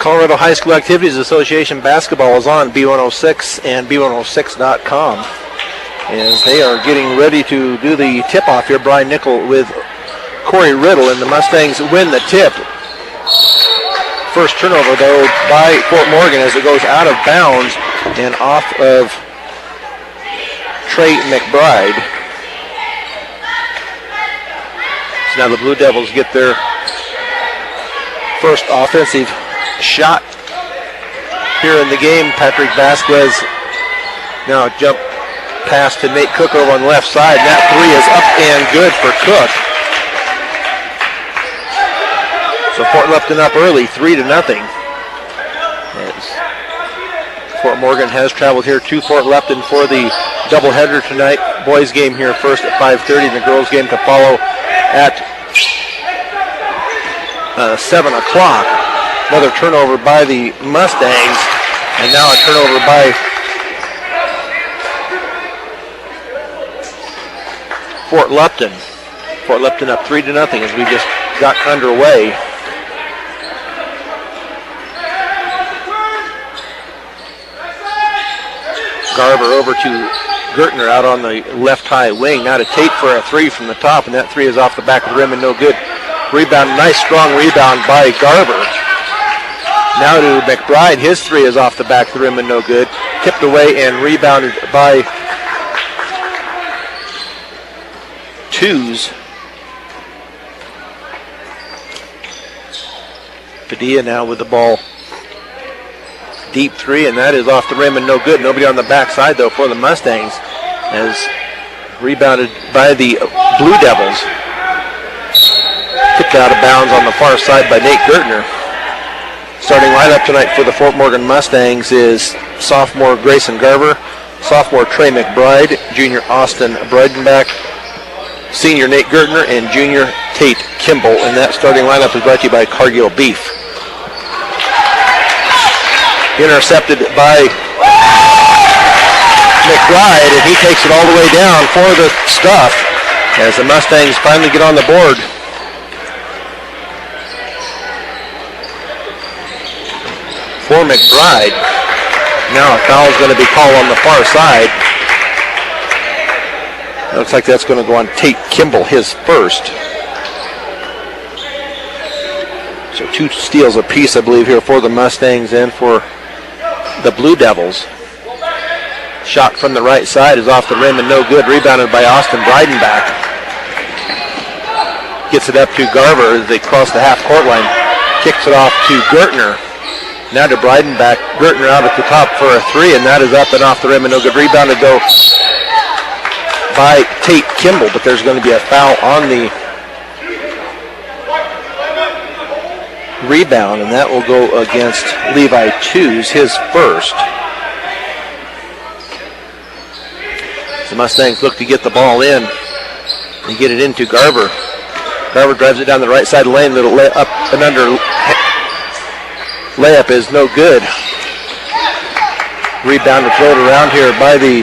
Colorado High School Activities Association basketball is on B106 and B106.com as they are getting ready to do the tip-off here. Brian Nickel with Corey Riddle, and the Mustangs win the tip. First turnover, though, by Fort Morgan as it goes out of bounds and off of Trey McBride. So now the Blue Devils get their first offensive shot here in the game. Patrick Vasquez now jump pass to Nate Cook over on the left side. And that three is up and good for Cook. So Fort Lupton up early, 3-0. As Fort Morgan has traveled here to Fort Lupton for the doubleheader tonight. Boys game here first at 5:30, and the girls game to follow at 7 o'clock. Another turnover by the Mustangs, and now a turnover by Fort Lupton. Fort Lupton up 3-0 as we just got underway. Garver over to Gertner out on the left high wing. Now to Tate for a three from the top, and that three is off the back of the rim and no good. Rebound, nice strong rebound by Garver. Now to McBride, his three is off the back of the rim and no good. Tipped away and rebounded by Twos. Padilla now with the ball. Deep three, and that is off the rim and no good. Nobody on the backside, though, for the Mustangs, as rebounded by the Blue Devils. Kicked out of bounds on the far side by Nate Gertner. Starting lineup tonight for the Fort Morgan Mustangs is sophomore Grayson Garver, sophomore Trey McBride, junior Austin Breidenbach, senior Nate Gertner, and junior Tate Kimball. And that starting lineup is brought to you by Cargill Beef. Intercepted by McBride, and he takes it all the way down for the stuff as the Mustangs finally get on the board. For McBride. Now a foul is going to be called on the far side. Looks like that's going to go on Tate Kimball, his first. So 2 steals apiece, I believe, here for the Mustangs and for the Blue Devils. Shot from the right side is off the rim and no good. Rebounded by Austin Breidenbach. Gets it up to Garver as they cross the half-court line. Kicks it off to Gertner. Now to Breidenbach. Gertner out at the top for a three, and that is up and off the rim and no good. Rebounded, though, by Tate Kimball, but there's going to be a foul on the rebound, and that will go against Levi Twos, his first. The Mustangs look to get the ball in and get it into Garver. Garver drives it down the right side of the lane. Little up and under layup is no good. Rebound and throw it around here by the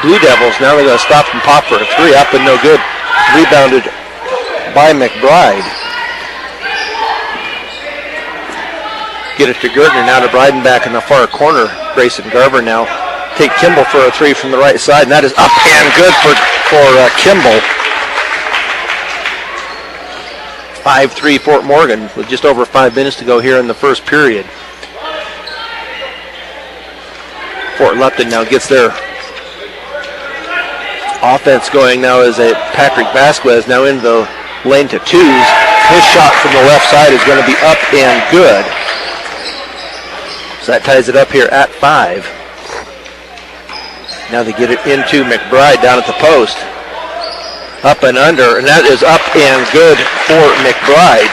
Blue Devils. Now they're going to stop and pop for a three. Up and no good. Rebounded by McBride. Get it to Gertner, now to Breidenbach in the far corner. Grayson Garver now. Take Kimball for a three from the right side, and that is up and good for Kimball. 5-3 Fort Morgan with just over 5 minutes to go here in the first period. Fort Lupton now gets their offense going now as a Patrick Vasquez now in the lane to Twos. His shot from the left side is going to be up and good. So that ties it up here at 5. Now they get it into McBride down at the post. Up and under, and that is up and good for McBride.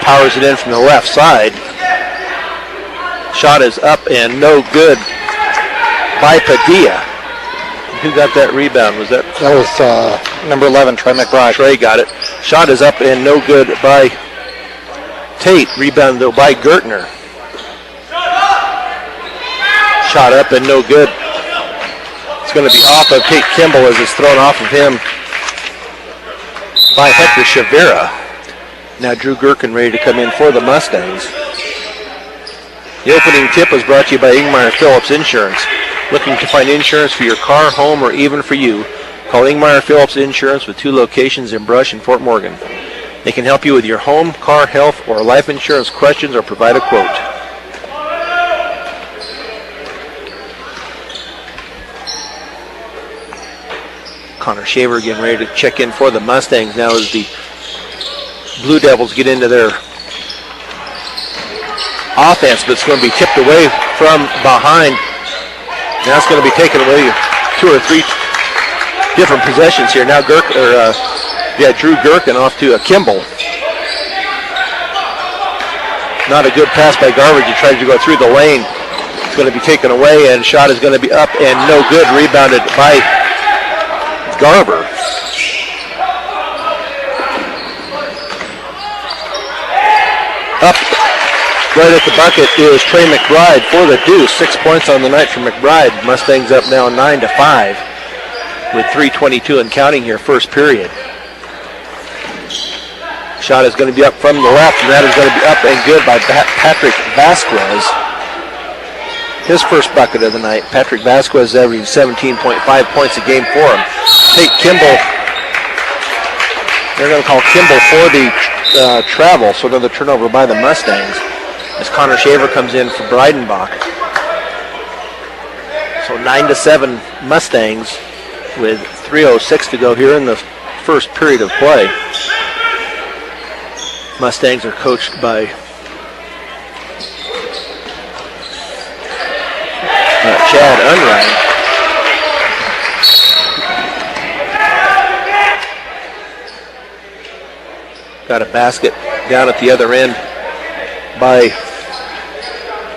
Powers it in from the left side. Shot is up and no good by Padilla. Who got that rebound? That was number 11, Trey McBride. Trey got it. Shot is up and no good by Tate. Rebound, though, by Gertner. Shot up and no good. It's going to be off of Tate Kimball as it's thrown off of him by Hector Shavira. Now Drew Gherkin ready to come in for the Mustangs. The opening tip was brought to you by Ingmar Phillips Insurance. Looking to find insurance for your car, home, or even for you? Call Ingmar Phillips Insurance with 2 locations in Brush and Fort Morgan. They can help you with your home, car, health, or life insurance questions or provide a quote. Connor Shaver again ready to check in for the Mustangs now as the Blue Devils get into their offense, but it's going to be tipped away from behind. Now it's going to be taken away 2 or 3 different possessions here. Now Drew Gherkin off to Kimball. Not a good pass by Garber. He tried to go through the lane. It's going to be taken away, and shot is going to be up and no good. Rebounded by Garber. Up right at the bucket is Trey McBride for the deuce. 6 points on the night for McBride. Mustangs up now 9-5 with 3:22 and counting here, first period. Shot is going to be up from the left, and that is going to be up and good by Patrick Vasquez. His first bucket of the night. Patrick Vasquez averaging 17.5 points a game for him. Tate Kimball, they're going to call Kimball for the travel, so another turnover by the Mustangs as Connor Shaver comes in for Breidenbach. So 9-7 Mustangs with 3:06 to go here in the first period of play. Mustangs are coached by Chad Unrein. Got a basket down at the other end by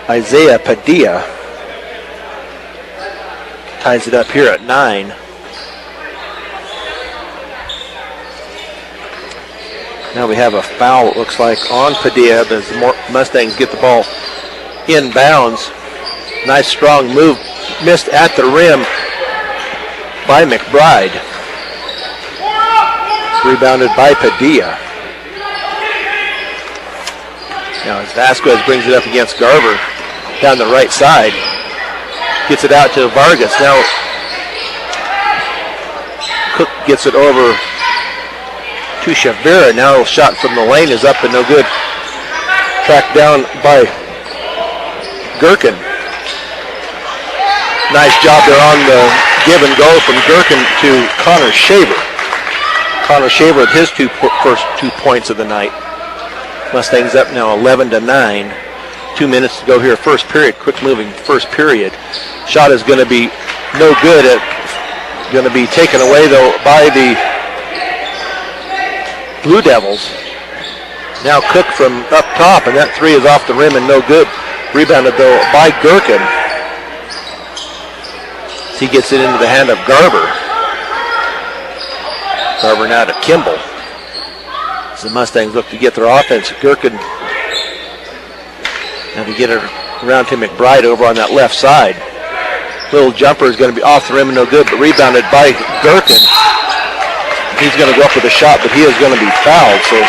Isaiah Padilla. Ties it up here at 9. Now we have a foul, it looks like, on Padilla as the Mustangs get the ball inbounds. Nice strong move, missed at the rim by McBride. Rebounded by Padilla. Now as Vasquez brings it up against Garber down the right side. Gets it out to Vargas. Now Cook gets it over to Shavira. Now shot from the lane is up and no good. Tracked down by Gherkin. Nice job there on the give and go from Gherkin to Connor Shaver. Connor Shaver with his first 2 points of the night. Mustangs up now 11-9. 2 minutes to go here. First period, quick moving first period. Shot is going to be no good. Going to be taken away though by the Blue Devils. Now Cook from up top, and that 3 is off the rim and no good. Rebounded though by Gherkin. He gets it into the hand of Garber. Garber now to Kimball. As the Mustangs look to get their offense, Gherkin now to get it around to McBride over on that left side. Little jumper is going to be off the rim and no good, but rebounded by Gherkin. He's going to go up with a shot, but he is going to be fouled, so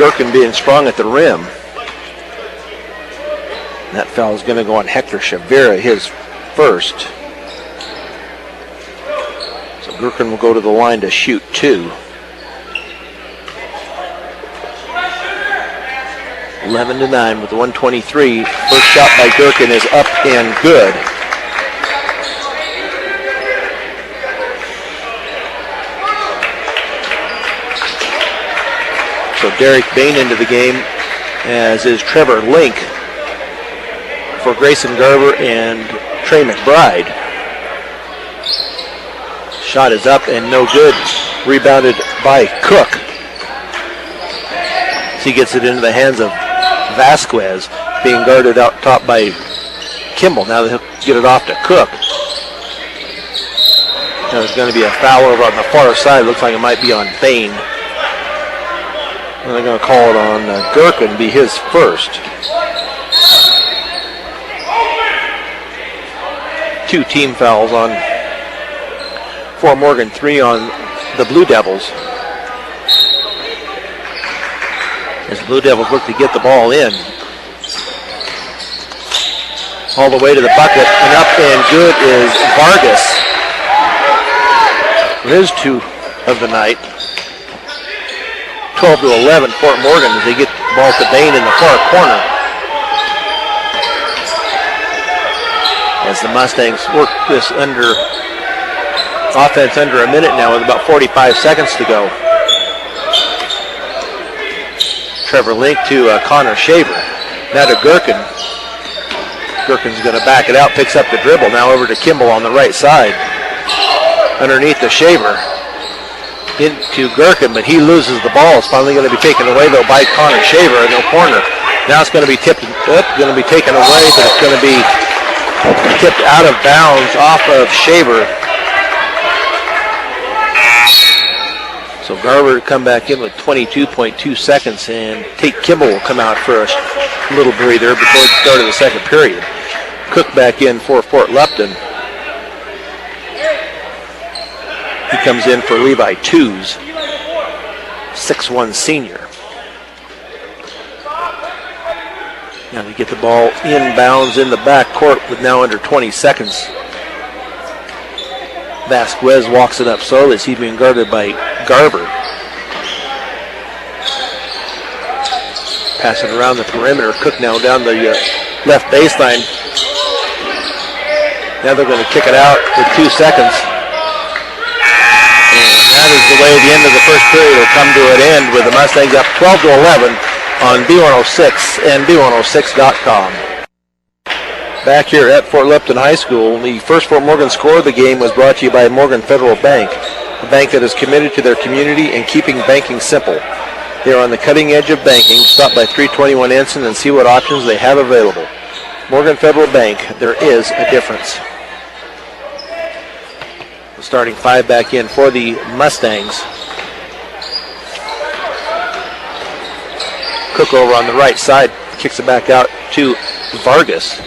Gherkin being strong at the rim. And that foul is going to go on Hector Shavira, his first. So Gherkin will go to the line to shoot 2. 11-9 with the 123. First shot by Gherkin is up and good. So Derek Bain into the game, as is Trevor Link for Grayson Garber and Trey McBride. Shot is up and no good. Rebounded by Cook. He gets it into the hands of Vasquez, being guarded out top by Kimball. Now they'll get it off to Cook. Now there's going to be a foul over on the far side. Looks like it might be on Bain. And they're going to call it on Gherkin, be his first. 2 team fouls on Fort Morgan, 3 on the Blue Devils. as the Blue Devils look to get the ball in. All the way to the bucket, and up and good is Vargas. His 2 of the night. 12-11, Fort Morgan as they get the ball to Bain in the far corner. As the Mustangs work this offense under a minute now with about 45 seconds to go. Trevor Link to Connor Shaver. Now to Gherkin. Gherkin's going to back it out, picks up the dribble. Now over to Kimball on the right side. Underneath the Shaver. Into Gherkin, but he loses the ball. It's finally going to be taken away, though, by Connor Shaver in the corner. Now it's going to be tipped up, going to be taken away, but it's going to be tipped out of bounds off of Shaver. So Garver will come back in with 22.2 seconds, and Tate Kimball will come out for a little breather before the start of the second period. Cook back in for Fort Lupton. He comes in for Levi Tews, 6'1" senior. Now they get the ball inbounds in the back court with now under 20 seconds. Vasquez walks it up slowly as he's being guarded by Garver. Pass it around the perimeter. Cook now down the left baseline. Now they're going to kick it out with 2 seconds. And that is the way the end of the first period will come to an end with the Mustangs up 12-11 on B106 and B106.com. Back here at Fort Lupton High School, the first Fort Morgan score of the game was brought to you by Morgan Federal Bank, a bank that is committed to their community and keeping banking simple. They are on the cutting edge of banking. Stop by 321 Ensign and see what options they have available. Morgan Federal Bank, there is a difference. The starting 5 back in for the Mustangs. Cook over on the right side, kicks it back out to Vargas.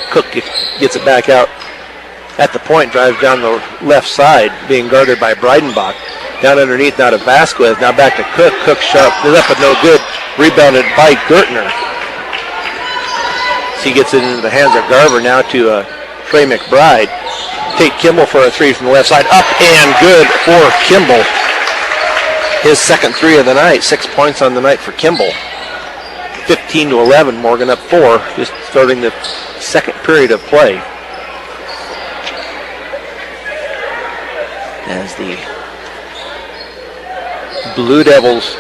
Cook gets it back out at the point, drives down the left side, being guarded by Breidenbach. Down underneath now to Vasquez, now back to Cook. Cook shot is up but no good, rebounded by Gertner. He gets it into the hands of Garver, now to Trey McBride. Tate Kimball for a 3 from the left side, up and good for Kimball. His second 3 of the night, 6 points on the night for Kimball. 15-11, Morgan up 4, just starting the second period of play. As the Blue Devils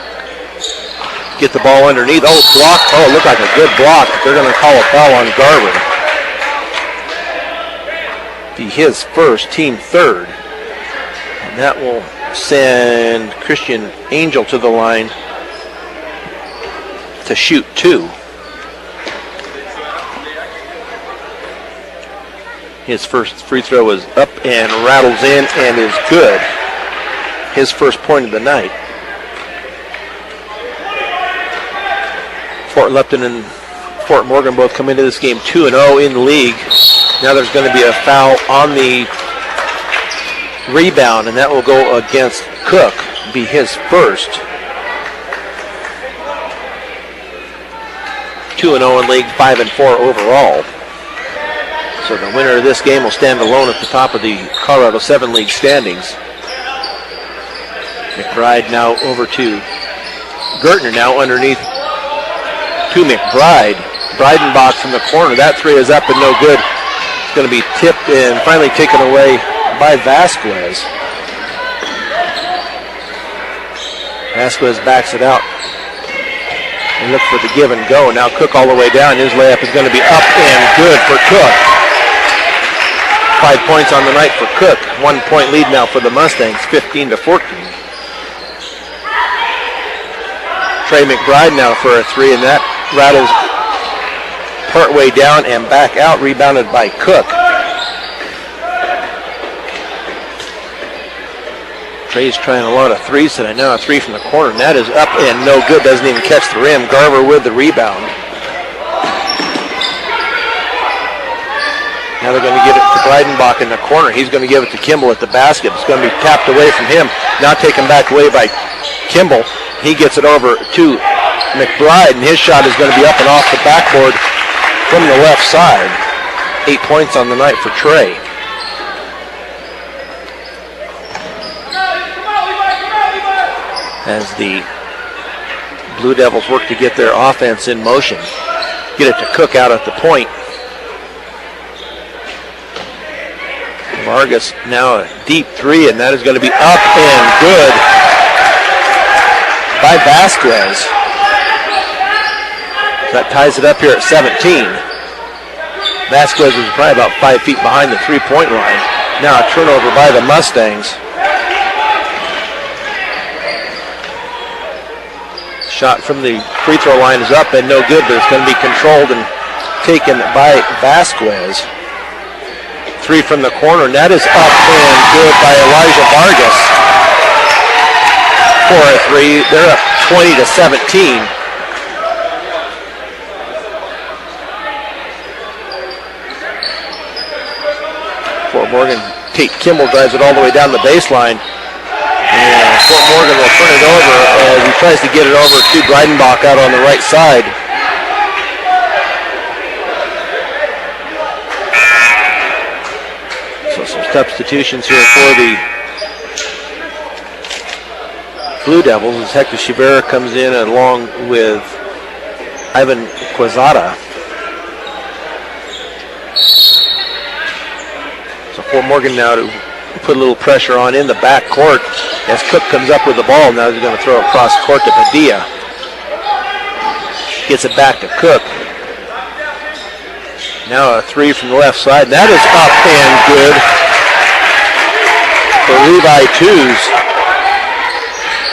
get the ball underneath. Oh, block. Oh, it looked like a good block. They're going to call a foul on Garver. Be his first, team third. And that will send Christian Angel to the line to shoot 2. His first free throw is up and rattles in and is good. His first point of the night. Fort Lupton and Fort Morgan both come into this game 2-0 in the league. Now there's going to be a foul on the rebound, and that will go against Cook, be his first. 2-0 in league, 5-4 overall. So the winner of this game will stand alone at the top of the Colorado 7 league standings. McBride now over to Gertner, now underneath to McBride. Breidenbach from the corner. That 3 is up and no good. It's going to be tipped and finally taken away by Vasquez. Vasquez backs it out and look for the give and go. Now Cook all the way down. His layup is going to be up and good for Cook. 5 points on the night for Cook. 1 point lead now for the Mustangs, 15-14. Trey McBride now for a 3, and that rattles part way down and back out, rebounded by Cook. Trey's trying a lot of 3s today. Now a 3 from the corner, and that is up and no good. Doesn't even catch the rim. Garver with the rebound. Now they're going to get it to Breidenbach in the corner. He's going to give it to Kimball at the basket. It's going to be tapped away from him. Now taken back away by Kimball. He gets it over to McBride, and his shot is going to be up and off the backboard from the left side. 8 points on the night for Trey. As the Blue Devils work to get their offense in motion. Get it to Cook out at the point. Vargas now a deep three, and that is going to be up and good by Vasquez. That ties it up here at 17. Vasquez was probably about 5 feet behind the three-point line. Now a turnover by the Mustangs. Shot from the free throw line is up and no good, but it's going to be controlled and taken by Vasquez. Three from the corner, and that is up and good by Elijah Vargas. For a three, they're up 20-17. Fort Morgan, Tate Kimball drives it all the way down the baseline. And Fort Morgan will turn it over as he tries to get it over to Breidenbach out on the right side. So some substitutions here for the Blue Devils as Hector Chivera comes in along with Ivan Quezada. So Fort Morgan now to put a little pressure on in the back court as Cook comes up with the ball. Now he's going to throw it across court to Padilla. Gets it back to Cook. Now a three from the left side. That is up and good for Levi Tews.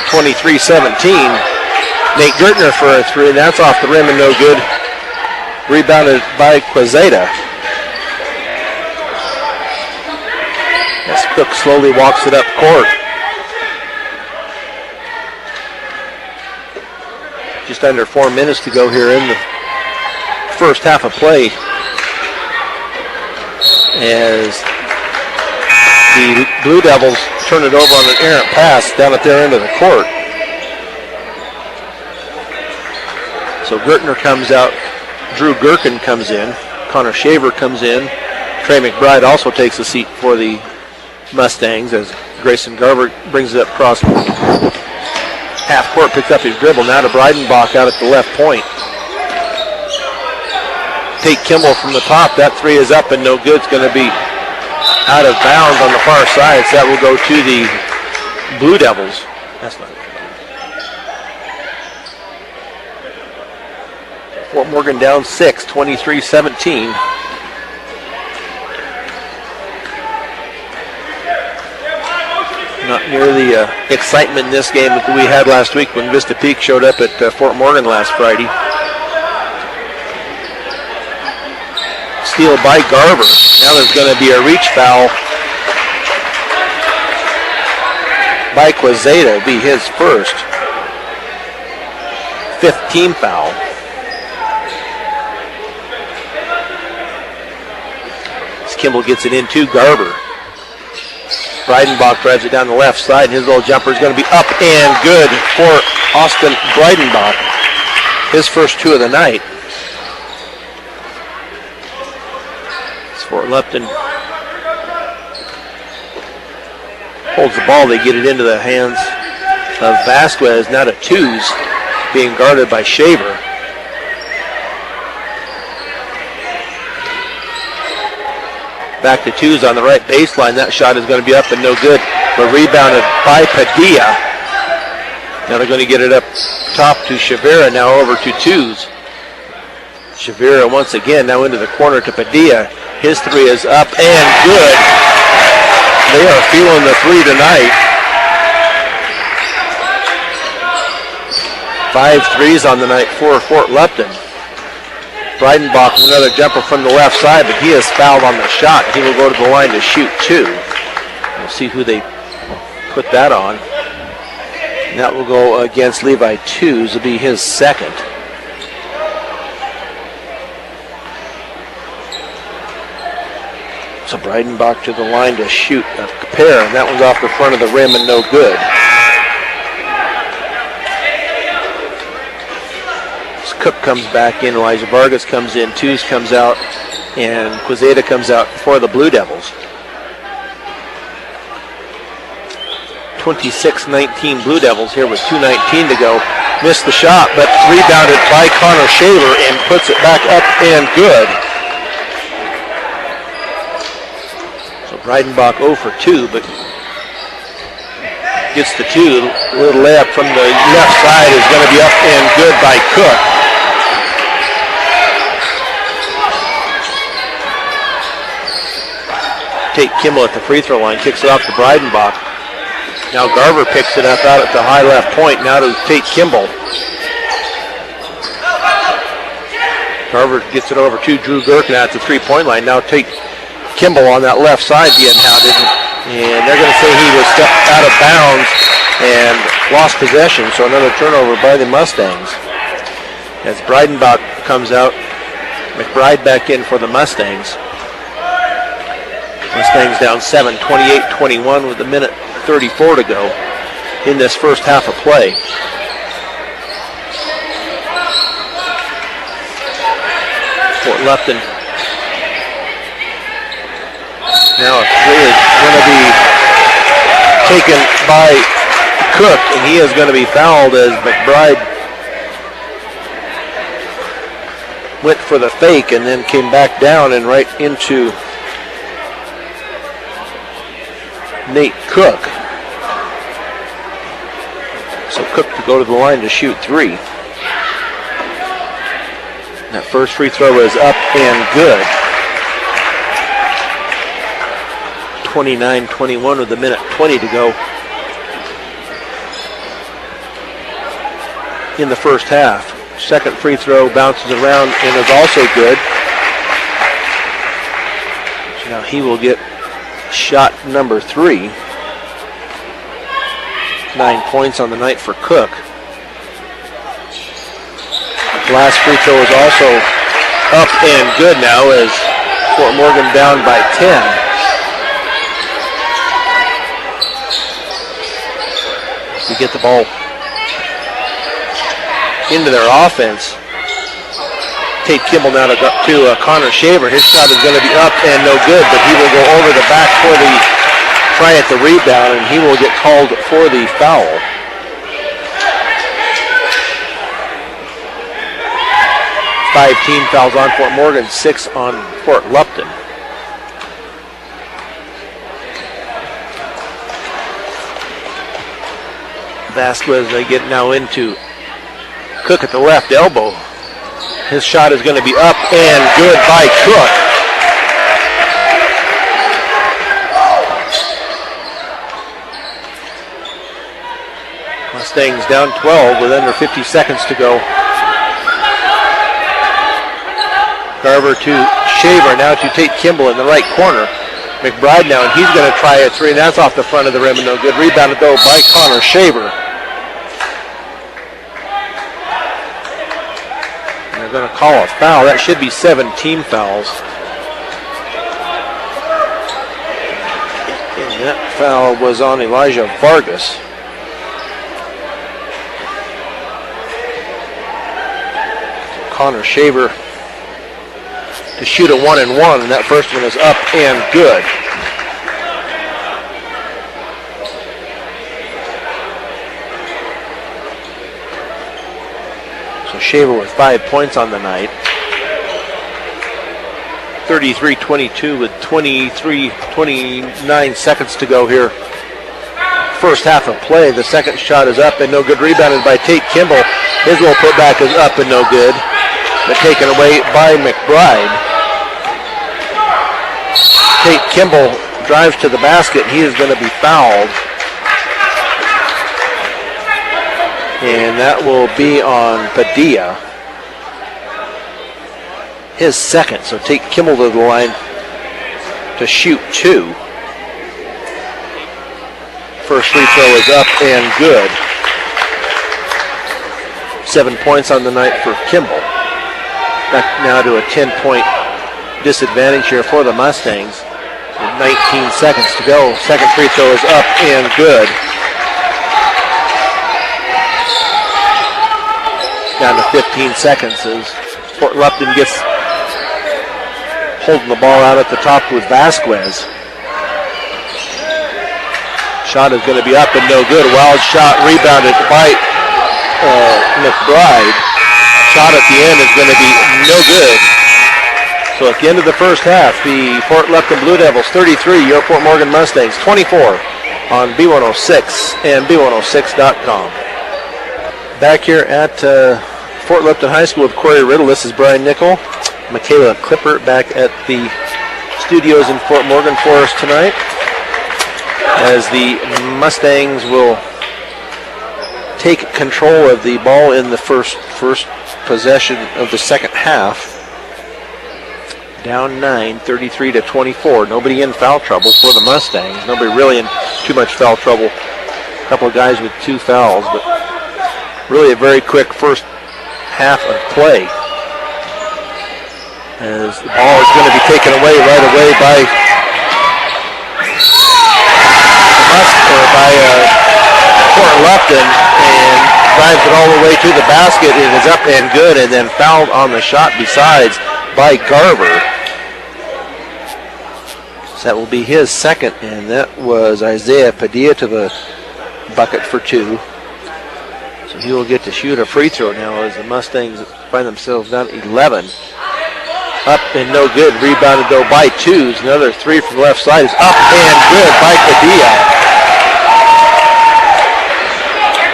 23-17. Nate Gertner for a three, and that's off the rim and no good. Rebounded by Quezada. As Cook slowly walks it up court. Just under 4 minutes to go here in the first half of play. As the Blue Devils turn it over on an errant pass down at their end of the court. So Gertner comes out. Drew Gherkin comes in. Connor Shaver comes in. Trey McBride also takes a seat for the Mustangs as Grayson Garber brings it up across half court, picks up his dribble. Now to Breidenbach out at the left point. Tate Kimball from the top. That three is up and no good. It's going to be out of bounds on the far side. So that will go to the Blue Devils. That's not good. Fort Morgan down 6, 23-17. Not near the excitement in this game that we had last week when Vista Peak showed up at Fort Morgan last Friday. Steal by Garber. Now there's going to be a reach foul by Quezada. It'll be his first. 5th team foul. As Kimball gets it into Garber. Breidenbach drives it down the left side, and his little jumper is going to be up and good for Austin Breidenbach. His first two of the night. As Fort Lupton holds the ball, they get it into the hands of Vasquez. Now to Tews, being guarded by Shaver. Back to Tews on the right baseline. That shot is going to be up and no good, but rebounded by Padilla. Now they're going to get it up top to Shavira, now over to Tews. Shavira once again now into the corner to Padilla. His three is up and good. They are feeling the three tonight. 5 threes on the night for Fort Lupton. Breidenbach with another jumper from the left side, but he is fouled on the shot. He will go to the line to shoot 2. We'll see who they put that on. And that will go against Levi Tews. It'll be his second. So Breidenbach to the line to shoot a pair, and that one's off the front of the rim and no good. So Cook comes back in, Elijah Vargas comes in, Tews comes out, and Quezada comes out for the Blue Devils. 26-19 Blue Devils here with 2:19 to go. Missed the shot, but rebounded by Connor Shaver and puts it back up and good. So Breidenbach 0 for 2, but gets the 2. A little layup from the left side is going to be up and good by Cook. Tate Kimball at the free throw line, kicks it off to Breidenbach. Now Garver picks it up out at the high left point, now to Tate Kimball. Garver gets it over to Drew Gherkin at the three-point line. Now Tate Kimball on that left side being hounded. And they're going to say he was stepped out of bounds and lost possession, so another turnover by the Mustangs. As Breidenbach comes out, McBride back in for the Mustangs. Mustangs down 7, 28-21 with a minute 34 to go in this first half of play. Fort Lupton. Now a three is going to be taken by Cook, and he is going to be fouled as McBride went for the fake and then came back down and right into Nate Cook. So Cook to go to the line to shoot 3. That first free throw is up and good. 29-21 with a minute 20 to go in the first half. Second free throw bounces around and is also good. So now he will get shot number 3. 9 points on the night for Cook. The last free throw is also up and good now as Fort Morgan down by 10. We get the ball into their offense. Tate Kimball now to Connor Shaver. His shot is going to be up and no good, but he will go over the back for the try at the rebound, and he will get called for the foul. Five team fouls on Fort Morgan, 6 on Fort Lupton. Vasquez, they get now into Cook at the left elbow. His shot is going to be up and good by Cook. Mustangs down 12 with under 50 seconds to go. Garver to Shaver, now to Tate Kimball in the right corner. McBride now, and he's going to try a 3, and that's off the front of the rim and no good. Rebounded though by Connor Shaver. They're going to call a foul. That should be 7 team fouls. And that foul was on Elijah Vargas. Connor Shaver to shoot a 1-and-1, and that first one is up and good. So Shaver with 5 points on the night. 33-22 with 29 seconds to go here. First half of play. The second shot is up and no good. Rebounded by Tate Kimball. His little putback is up and no good, but taken away by McBride. Tate Kimball drives to the basket. He is going to be fouled. And that will be on Padilla. His second. So Tate Kimball to the line to shoot 2. First free throw is up and good. 7 points on the night for Kimball. Back now to a 10-point disadvantage here for the Mustangs. 19 seconds to go. Second free throw is up and good. Down to 15 seconds as Fort Lupton gets holding the ball out at the top with Vasquez. Shot is going to be up and no good. Wild shot rebounded by McBride. Shot at the end is going to be no good. So at the end of the first half, the Fort Lupton Blue Devils 33, your Fort Morgan Mustangs 24 on B106 and B106.com. Back here at Fort Lupton High School with Corey Riddle. This is Brian Nickel. Michaela Clipper back at the studios in Fort Morgan for us tonight, as the Mustangs will take control of the ball in the first possession of the second half. Down 9, 33-24. Nobody in foul trouble for the Mustangs. Nobody really in too much foul trouble. A couple of guys with 2 fouls, but really a very quick first half of play, as the ball is going to be taken away right away by Fort Lupton, and drives it all the way to the basket. It is up and good, and then fouled on the shot besides by Garver. So that will be his second, and that was Isaiah Padilla to the bucket for 2. So he will get to shoot a free throw now as the Mustangs find themselves down 11. Up and no good. Rebounded though by Twos. Another 3 from the left side is up and good by Padilla.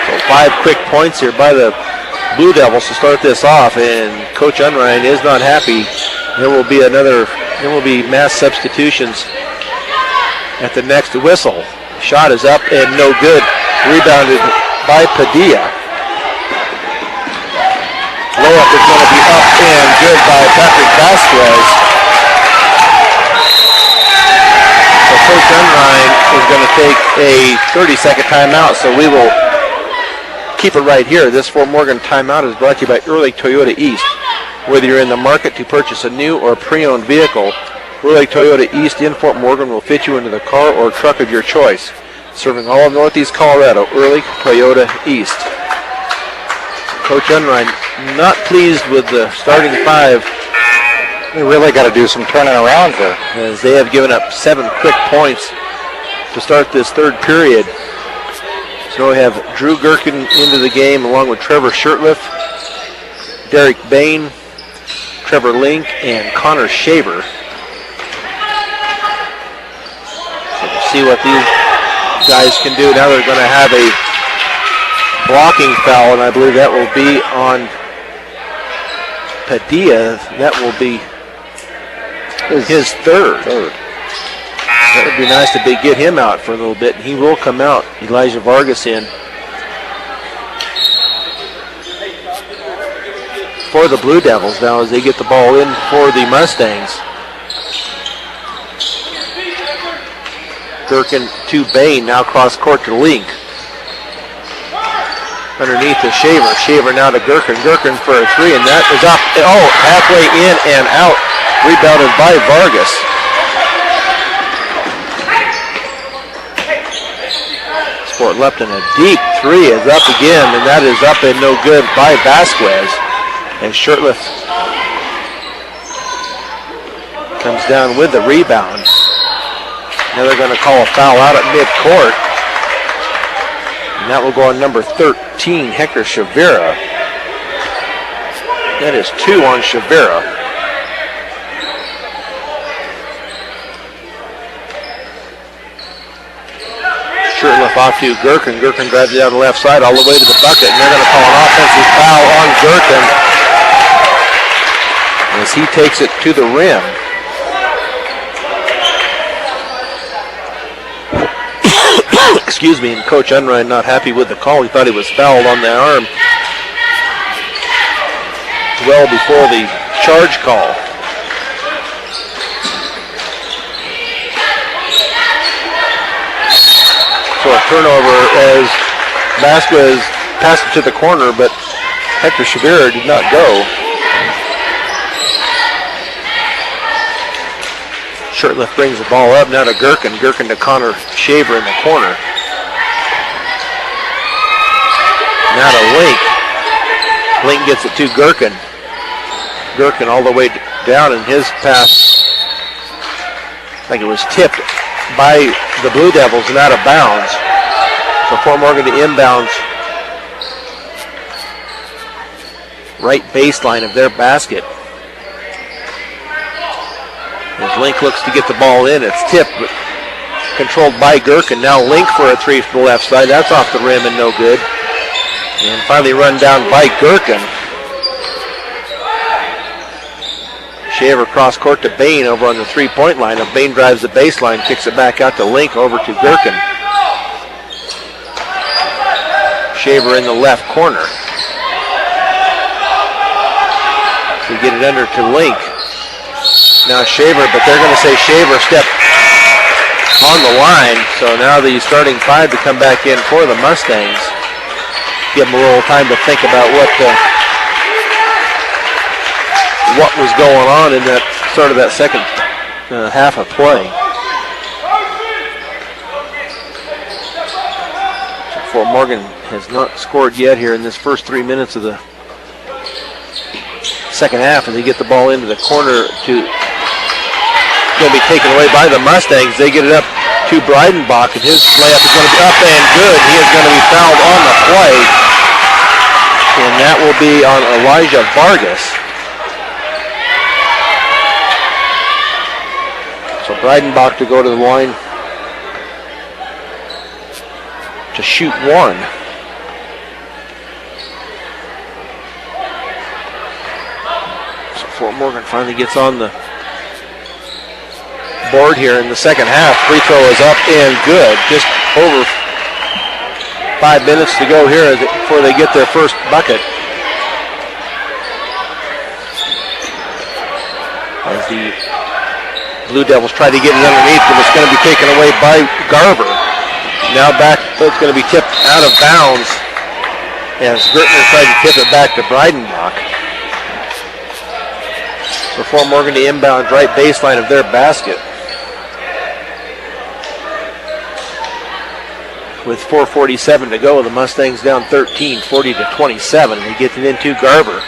So 5 quick points here by the Blue Devils to start this off, and Coach Unrein is not happy. There will be mass substitutions at the next whistle. Shot is up and no good. Rebounded by Padilla. Layup is going to be up and good by Patrick Vasquez. So Coach Unrein is going to take a 30-second timeout, so we will keep it right here. This Fort Morgan timeout is brought to you by Early Toyota East. Whether you're in the market to purchase a new or pre-owned vehicle, Early Toyota East in Fort Morgan will fit you into the car or truck of your choice. Serving all of Northeast Colorado, Early Toyota East. Coach Unrein not pleased with the starting 5. They really got to do some turning around there, as they have given up 7 quick points to start this third period. So we have Drew Gherkin into the game along with Trevor Shurtleff, Derek Bain, Trevor Link, and Connor Shaver. So we'll see what these guys can do. Now they're going to have a blocking foul, and I believe that will be on Padilla. That will be his third. That would be nice to get him out for a little bit, and he will come out. Elijah Vargas in for the Blue Devils now as they get the ball in for the Mustangs. Gherkin to Bain, now cross court to Link. Underneath to Shaver. Shaver now to Gherkin. Gherkin for a 3, and that is up. Oh, halfway in and out. Rebounded by Vargas. Fort Lupton, a deep 3 is up again, and that is up and no good by Vasquez. And Shurtleff comes down with the rebound. Now they're going to call a foul out at midcourt. And that will go on number 13, Hector Chavera. That is 2 on Chavera. Shurtleff off to Gherkin. Gherkin drives it down the left side all the way to the bucket, and they're going to call an offensive foul on Gherkin as he takes it to the rim. Excuse me, and Coach Unrein not happy with the call. He thought he was fouled on the arm well before the charge call. So a turnover as Vasquez passed it to the corner, but Hector Chavera did not go. Shirtlift brings the ball up, now to Gherkin. Gherkin to Connor Shaver in the corner. Now to Link. Link gets it to Gherkin. Gherkin all the way down, and his pass, I think it was tipped by the Blue Devils and out of bounds. So Fort Morgan to inbounds right baseline of their basket. As Link looks to get the ball in, it's tipped, but controlled by Gherkin. Now Link for a three from the left side. That's off the rim and no good. And finally run down by Gherkin. Shaver cross court to Bain over on the three-point line. If Bain drives the baseline, kicks it back out to Link over to Gherkin. Shaver in the left corner. So get it under to Link. Now Shaver, but they're going to say Shaver stepped on the line. So now the starting five to come back in for the Mustangs. Give them a little time to think about what was going on in that sort of that second half of play. Fort Morgan has not scored yet here in this first 3 minutes of the second half, and they get the ball into the corner going to be taken away by the Mustangs. They get it up to Breidenbach, and his layup is going to be up and good. He is going to be fouled on the play, and that will be on Elijah Vargas. So Breidenbach to go to the line to shoot one. So Fort Morgan finally gets on the board here in the second half. Free throw is up and good. Just over 5 minutes to go here before they get their first bucket. As the Blue Devils try to get it underneath, but it's going to be taken away by Garver. Now back, so it's going to be tipped out of bounds as Gertner tried to tip it back to Breidenbach. So Fort Morgan to inbound right baseline of their basket. With 4:47 to go, the Mustangs down 13, 40-27. They get it into Garver.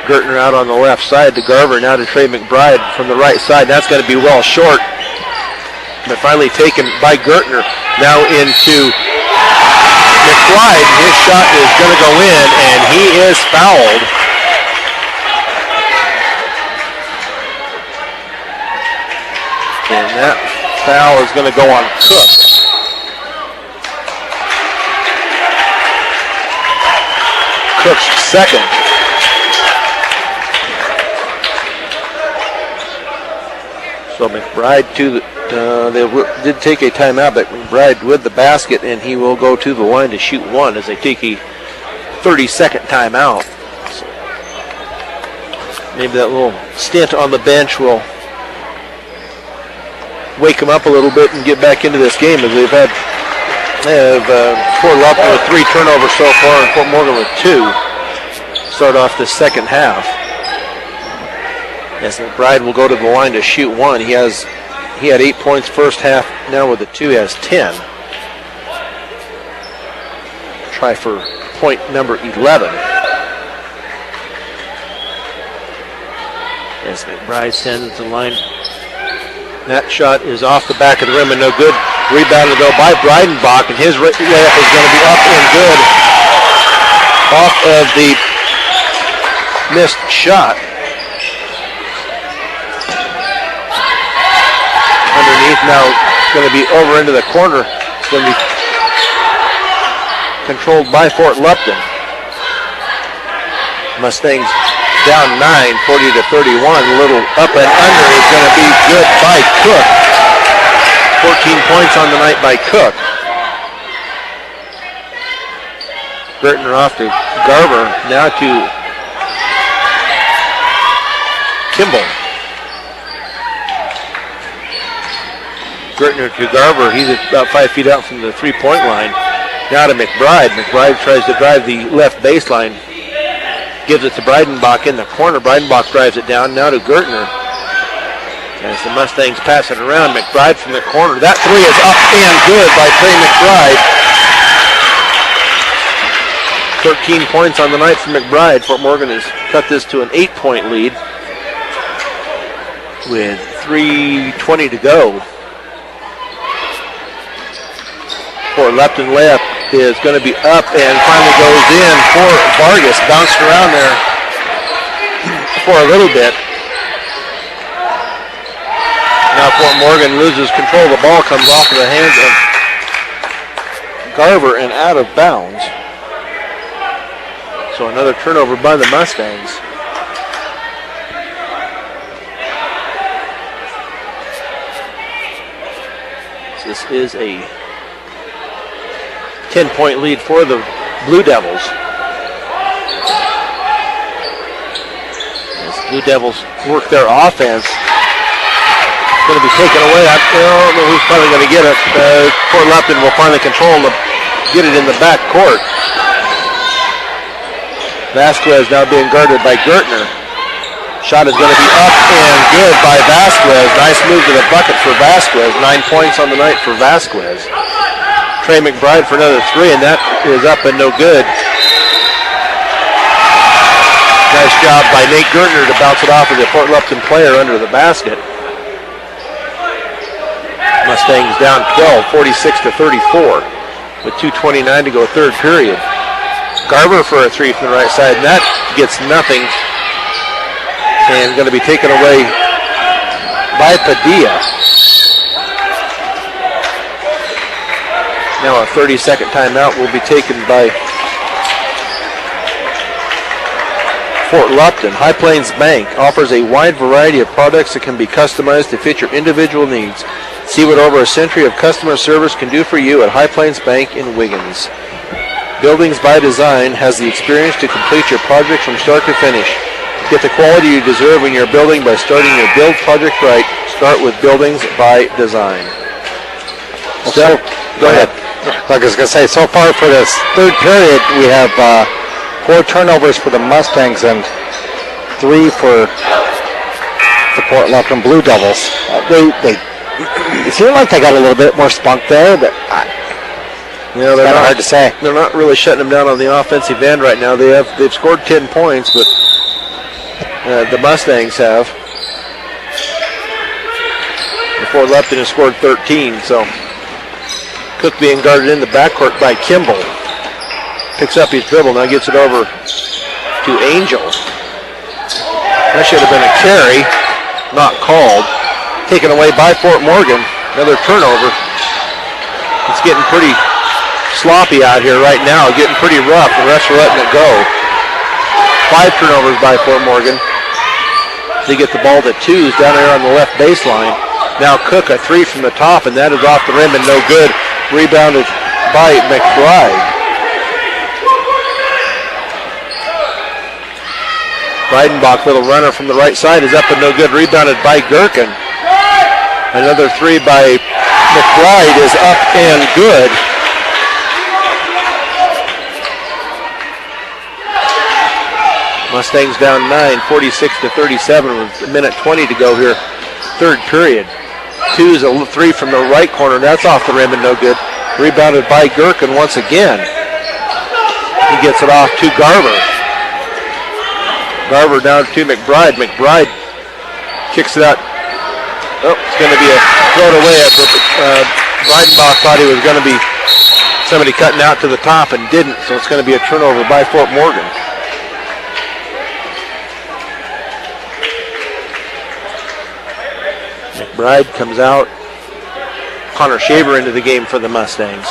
Gertner out on the left side to Garver, now to Trey McBride from the right side. That's going to be well short. But finally taken by Gertner. Now into McBride. His shot is going to go in, and he is fouled. And that foul is going to go on Cook. Cook's second. So McBride to the, they did take a timeout, but McBride with the basket, and he will go to the line to shoot one as they take a 30-second timeout. So maybe that little stint on the bench will wake them up a little bit and get back into this game, as they have Fort Lupton with 3 turnovers so far and Fort Morgan with 2. Start off the second half. As McBride will go to the line to shoot one. He had 8 points first half. Now with the 2, he has 10. Try for point number 11. As McBride sends the line. That shot is off the back of the rim and no good. Rebounded though by Breidenbach, and his layup is going to be up and good. Off of the missed shot. Underneath now, it's going to be over into the corner. It's going to be controlled by Fort Lupton. Mustangs down 9, 40-31. A little up and under is going to be good by Cook. 14 points on the night by Cook. Gertner off to Garver. Now to Kimball. Gertner to Garver. He's about 5 feet out from the three-point line. Now to McBride. McBride tries to drive the left baseline. Gives it to Breidenbach in the corner. Breidenbach drives it down now to Gertner. As the Mustangs pass it around, McBride from the corner. That three is up and good by Trey McBride. 13 points on the night for McBride. Fort Morgan has cut this to an 8-point lead with 3:20 to go. Fort Lupton layup is going to be up and finally goes in for Vargas. Bounced around there for a little bit. Now Fort Morgan loses control. The ball comes off of the hands of Garver and out of bounds. So another turnover by the Mustangs. This is a 10-point lead for the Blue Devils. As Blue Devils work their offense. It's going to be taken away. I don't know who's probably going to get it. Fort Lupton will finally control the, get it in the back court. Vasquez now being guarded by Gertner. Shot is going to be up and good by Vasquez. Nice move to the bucket for Vasquez. 9 points on the night for Vasquez. Trey McBride for another three, and that is up and no good. Nice job by Nate Gertner to bounce it off of the Fort Lupton player under the basket. Mustangs down 12, 46-34, with 2:29 to go, third period. Garver for a three from the right side, and that gets nothing. And going to be taken away by Padilla. Now a 30-second timeout will be taken by Fort Lupton. High Plains Bank offers a wide variety of products that can be customized to fit your individual needs. See what over a century of customer service can do for you at High Plains Bank in Wiggins. Buildings by Design has the experience to complete your project from start to finish. Get the quality you deserve in your building by starting your build project right. Start with Buildings by Design. So, go ahead. Like I was going to say, so far for this third period, we have 4 turnovers for the Mustangs and 3 for the Fort Lupton Blue Devils. It seemed like they got a little bit more spunk there, but they're kind of hard to say. They're not really shutting them down on the offensive end right now. They've scored 10 points, but the Mustangs have. And Fort Lupton has scored 13, so Cook being guarded in the backcourt by Kimball. Picks up his dribble, now gets it over to Angel. That should have been a carry, not called. Taken away by Fort Morgan. Another turnover. It's getting pretty sloppy out here right now, getting pretty rough. The refs are letting it go. 5 turnovers by Fort Morgan. They get the ball to twos down there on the left baseline. Now Cook a three from the top, and that is off the rim and no good. Rebounded by McBride. Breidenbach, little runner from the right side, is up and no good. Rebounded by Gherkin. Another three by McBride is up and good. Mustangs down 9, 46-37 with a minute 20 to go here. Third period. Two's a three from the right corner. That's off the rim and no good. Rebounded by Gherkin once again. He gets it off to Garver. Garver down to McBride. McBride kicks it out. Oh, it's going to be a throw it away. Breidenbach thought he was going to be somebody cutting out to the top and didn't, so it's going to be a turnover by Fort Morgan. McBride comes out. Connor Shaver into the game for the Mustangs.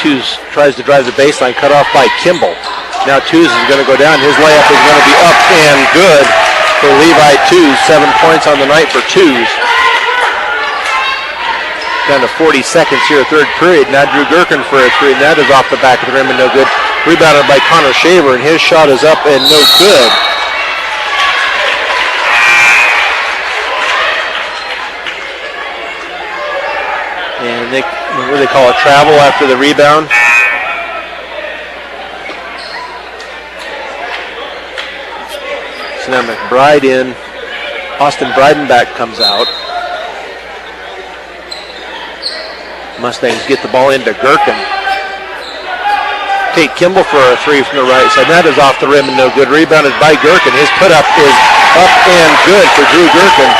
Tews tries to drive the baseline, cut off by Kimball. Now Tews is going to go down. His layup is going to be up and good for Levi Tews. 7 points on the night for Tews. Down to 40 seconds here, third period. Now Drew Gherkin for a three, and that is off the back of the rim and no good. Rebounded by Connor Shaver, and his shot is up and no good. And what do they call a travel after the rebound? now McBride in. Austin Breidenbach comes out. Mustangs get the ball into Gherkin. Tate Kimball for a three from the right side. That is off the rim and no good. Rebounded by Gherkin. His put up is up and good for Drew Gherkin.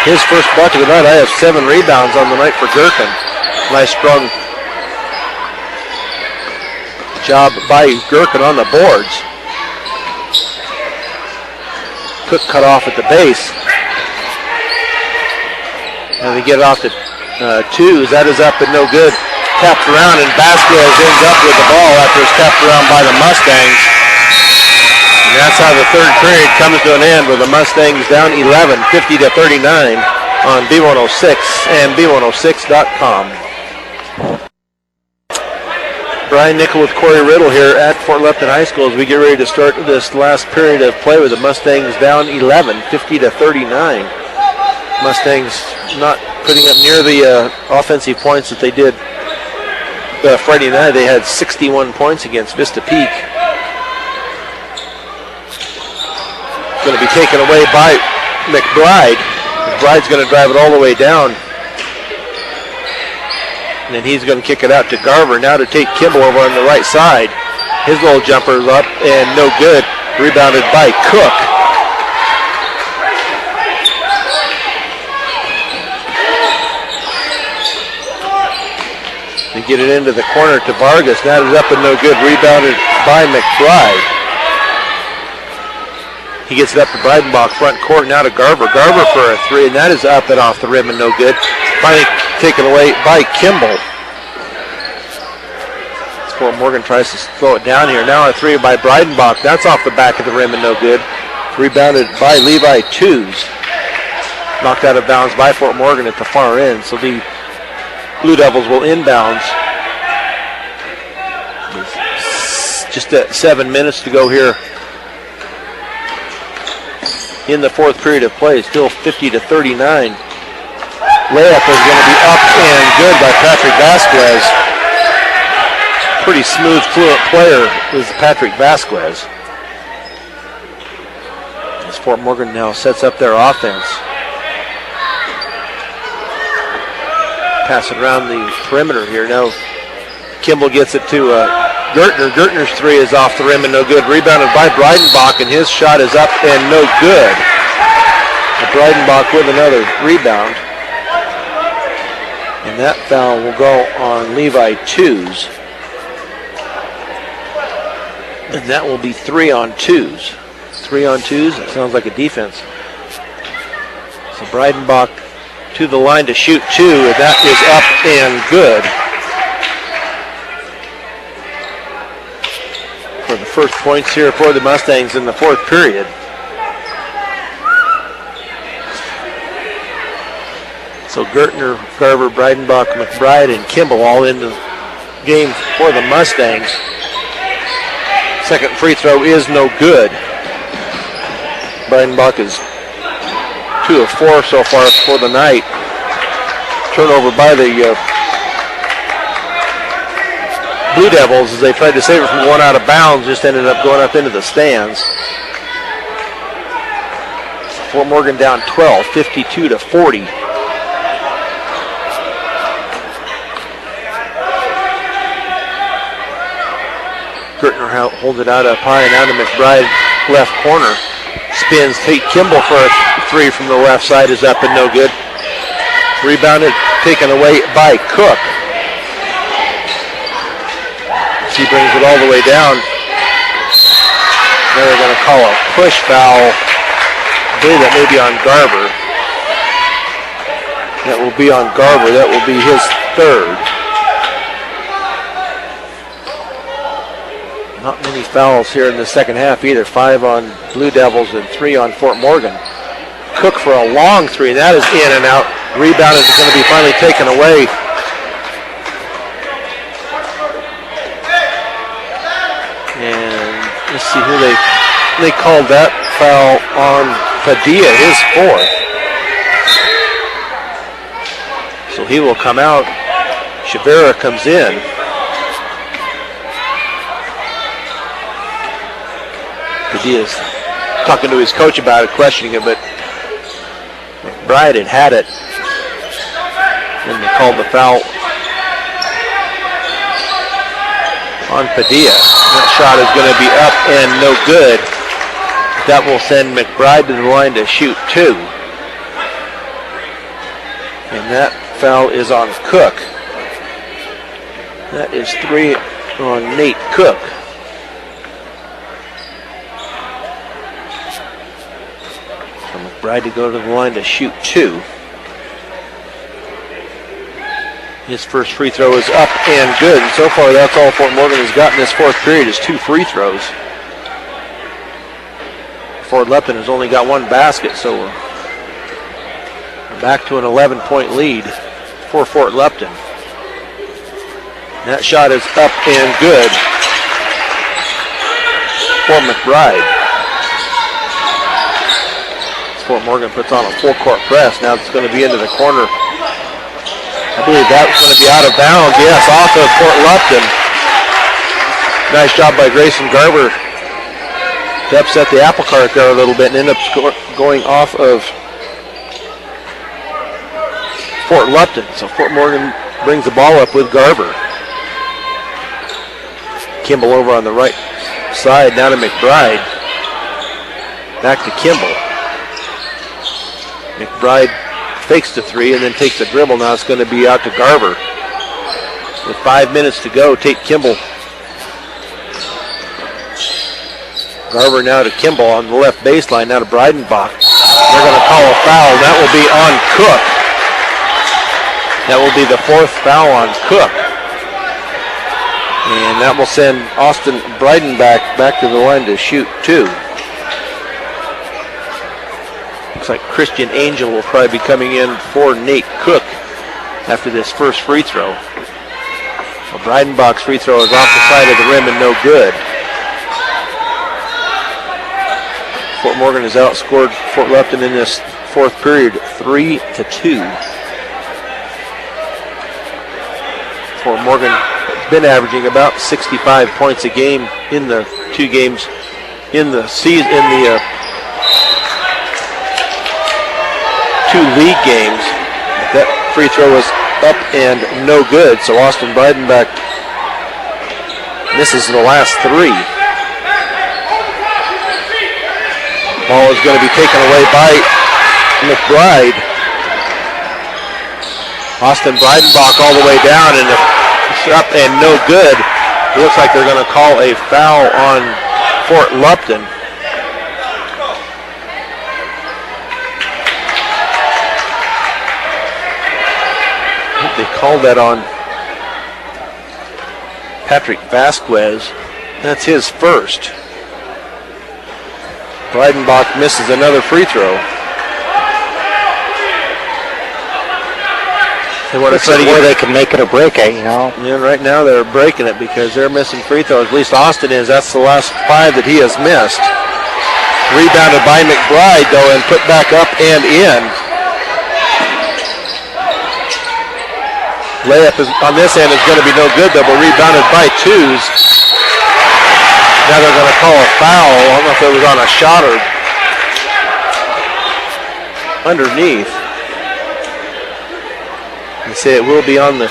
His first bucket of the night. I have 7 rebounds on the night for Gherkin. Nice strong job by Gherkin on the boards. Cook cut off at the base. And they get it off to twos. That is up and no good. Tapped around and Vasquez ends up with the ball after it's tapped around by the Mustangs. And that's how the third period comes to an end with the Mustangs down 11, 50-39 on B106 and B106.com. Brian Nickel with Corey Riddle here at Fort Lupton High School as we get ready to start this last period of play with the Mustangs down 11, 50-39. Mustangs not putting up near the offensive points that they did Friday night. They had 61 points against Vista Peak. Going to be taken away by McBride. McBride's going to drive it all the way down. And then he's going to kick it out to Garver. Now to Tate Kimball over on the right side. His little jumper is up and no good. Rebounded by Cook. They get it into the corner to Vargas. That is up and no good. Rebounded by McBride. He gets it up to Breidenbach, front court. Now to Garver. Garver for a three, and that is up and off the rim and no good. Finally taken away by Kimball. Fort Morgan tries to slow it down here. Now a three by Breidenbach. That's off the back of the rim and no good. Rebounded by Levi Twos. Knocked out of bounds by Fort Morgan at the far end. So the Blue Devils will inbounds. Just 7 minutes to go here in the fourth period of play. Still 50-39. Layup is going to be up and good by Patrick Vasquez. Pretty smooth, fluent player is Patrick Vasquez. As Fort Morgan now sets up their offense. Pass it around the perimeter here. Now Kimball gets it to Gertner. Gertner's three is off the rim and no good. Rebounded by Breidenbach, and his shot is up and no good. Breidenbach with another rebound. And that foul will go on Levi Twos. And that will be 3 on 2s. 3 on 2s, it sounds like a defense. So Breidenbach to the line to shoot 2, and that is up and good. For the first points here for the Mustangs in the fourth period. So Gertner, Garver, Breidenbach, McBride, and Kimball all in the game for the Mustangs. Second free throw is no good. Breidenbach is 2 of 4 so far for the night. Turnover by the Blue Devils as they tried to save it from going out of bounds, just ended up going up into the stands. Fort Morgan down 12, 52-40. Gertner holds it out up high and out to McBride, left corner. Spins Tate Kimball for a three from the left side, is up and no good. Rebounded, taken away by Cook. He brings it all the way down. Now they're going to call a push foul. I believe that may be on Garver. That will be on Garver. That will be his third. Not many fouls here in the second half either. 5 on Blue Devils and 3 on Fort Morgan. Cook for a long three. That is in and out. Rebound is going to be finally taken away. And let's see who they called that foul on Padilla, his fourth. So he will come out. Shavera comes in. Padilla's talking to his coach about it, questioning him, but McBride had it. And they called the foul on Padilla. That shot is going to be up and no good. That will send McBride to the line to shoot 2. And that foul is on Cook. That is 3 on Nate Cook. So McBride to go to the line to shoot 2. His first free throw is up and good. And so far, that's all Fort Morgan has gotten this fourth period is 2 free throws. Fort Lupton has only got 1 basket, so we're back to an 11-point lead for Fort Lupton. That shot is up and good for McBride. Fort Morgan puts on a full-court press. Now it's going to be into the corner. I believe that's going to be out of bounds. Yes, off of Fort Lupton. Nice job by Grayson Garber to upset the apple cart there a little bit and end up going off of Fort Lupton. So Fort Morgan brings the ball up with Garber. Kimball over on the right side, down to McBride. Back to Kimball. McBride fakes the 3 and then takes the dribble. Now it's going to be out to Garber. With 5 minutes to go, Tate Kimball. Garber now to Kimball on the left baseline, now to Breidenbach. They're going to call a foul. That will be on Cook. That will be the 4th foul on Cook. And that will send Austin Breidenbach back to the line to shoot 2. Looks like Christian Angel will probably be coming in for Nate Cook after this first free throw. Well, Breidenbach's free throw is off the side of the rim and no good. Fort Morgan has outscored Fort Lupton in this fourth period 3-2. Fort Morgan has been averaging about 65 points a game in the 2 games in the season, in the 2 league games. That free throw is up and no good, so Austin Breidenbach misses the last 3. Ball is going to be taken away by McBride. Austin Breidenbach all the way down, and it's up and no good. It looks like they're going to call a foul on Fort Lupton. I think they called that on Patrick Vasquez. That's his first. Breidenbach misses another free throw. They want to try to where they can make it or break it, you know. Yeah, right now they're breaking it because they're missing free throws. At least Austin is. That's the last 5 that he has missed. Rebounded by McBride, though, and put back up and in. Layup is, on this end is going to be no good, though, but rebounded by Twos. Now they're going to call a foul. I don't know if it was on a shot or underneath. They say it will be on the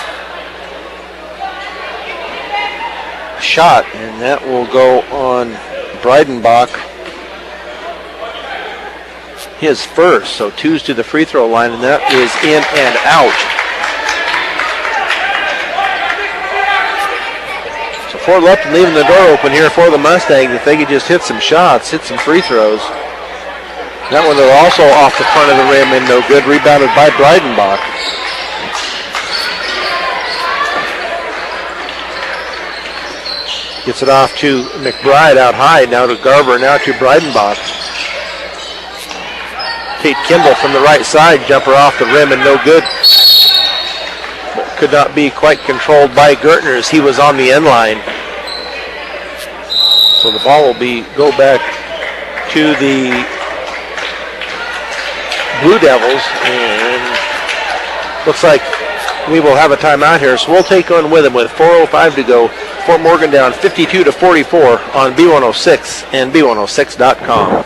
shot, and that will go on Breidenbach. His first, so Twos to the free throw line, and that is in and out. Fort Lupton leaving the door open here for the Mustangs. If they could just hit some shots, hit some free throws. That one they're also off the front of the rim and no good. Rebounded by Breidenbach. Gets it off to McBride out high. Now to Garber, now to Breidenbach. Tate Kimball from the right side. Jumper off the rim and no good. Could not be quite controlled by Gertner as he was on the end line. So the ball will go back to the Blue Devils, and looks like we will have a timeout here. So we'll take on with them with 4:05 to go. Fort Morgan down 52-44 on B106 and B106.com.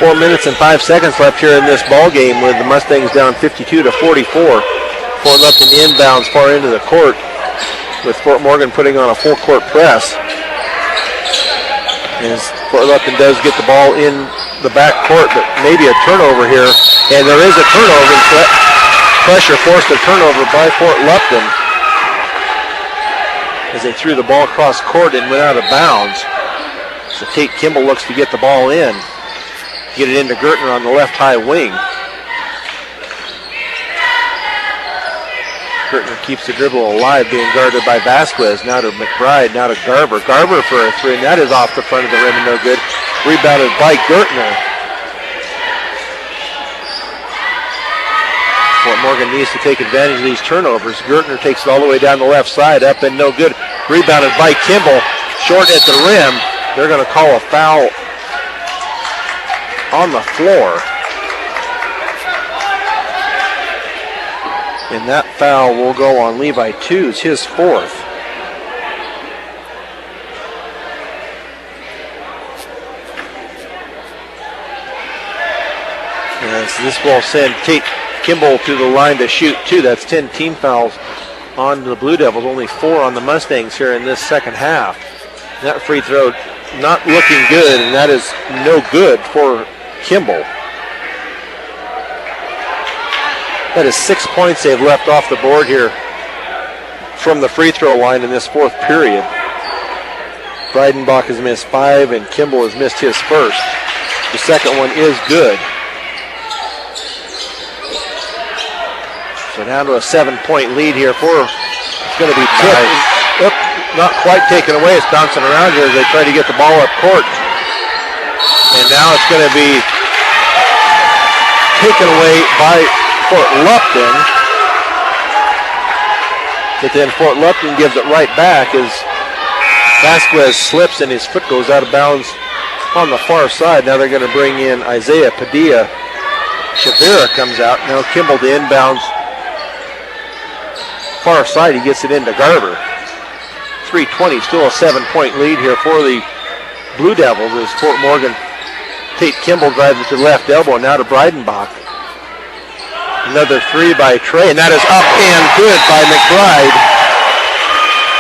4 minutes and 5 seconds left here in this ball game with the Mustangs down 52-44. Fort Lupton inbounds far into the court with Fort Morgan putting on a full court press. As Fort Lupton does get the ball in the back court, but maybe a turnover here. And there is a turnover. Pressure forced a turnover by Fort Lupton as they threw the ball across court and went out of bounds. So Tate Kimball looks to get the ball in. Get it into Gertner on the left high wing. Gertner keeps the dribble alive, being guarded by Vasquez. Now to McBride, now to Garber. Garber for a three, and that is off the front of the rim and no good. Rebounded by Gertner. Fort Morgan needs to take advantage of these turnovers. Gertner takes it all the way down the left side, up and no good. Rebounded by Kimball, short at the rim. They're going to call a foul on the floor. And that foul will go on Levi Tews, his fourth. And so this will send Tate Kimball to the line to shoot two. That's 10 team fouls on the Blue Devils, only 4 on the Mustangs here in this second half. That free throw not looking good, and that is no good for Kimball. That is 6 points they've left off the board here from the free throw line in this fourth period. Breidenbach has missed 5, and Kimball has missed his first. The second one is good. So down to a 7-point lead here for, it's going to be tipped. Not quite taken away. It's bouncing around here as they try to get the ball up court. And now it's going to be taken away by Fort Lupton. But then Fort Lupton gives it right back as Vasquez slips and his foot goes out of bounds on the far side. Now they're going to bring in Isaiah Padilla. Shavira comes out. Now Kimball to inbounds. Far side, he gets it into Garber. 3:20, still a 7-point lead here for the Blue Devils as Fort Morgan. Tate Kimball drives it to the left elbow, now to Breidenbach. Another three by Trey, and that is up and good by McBride.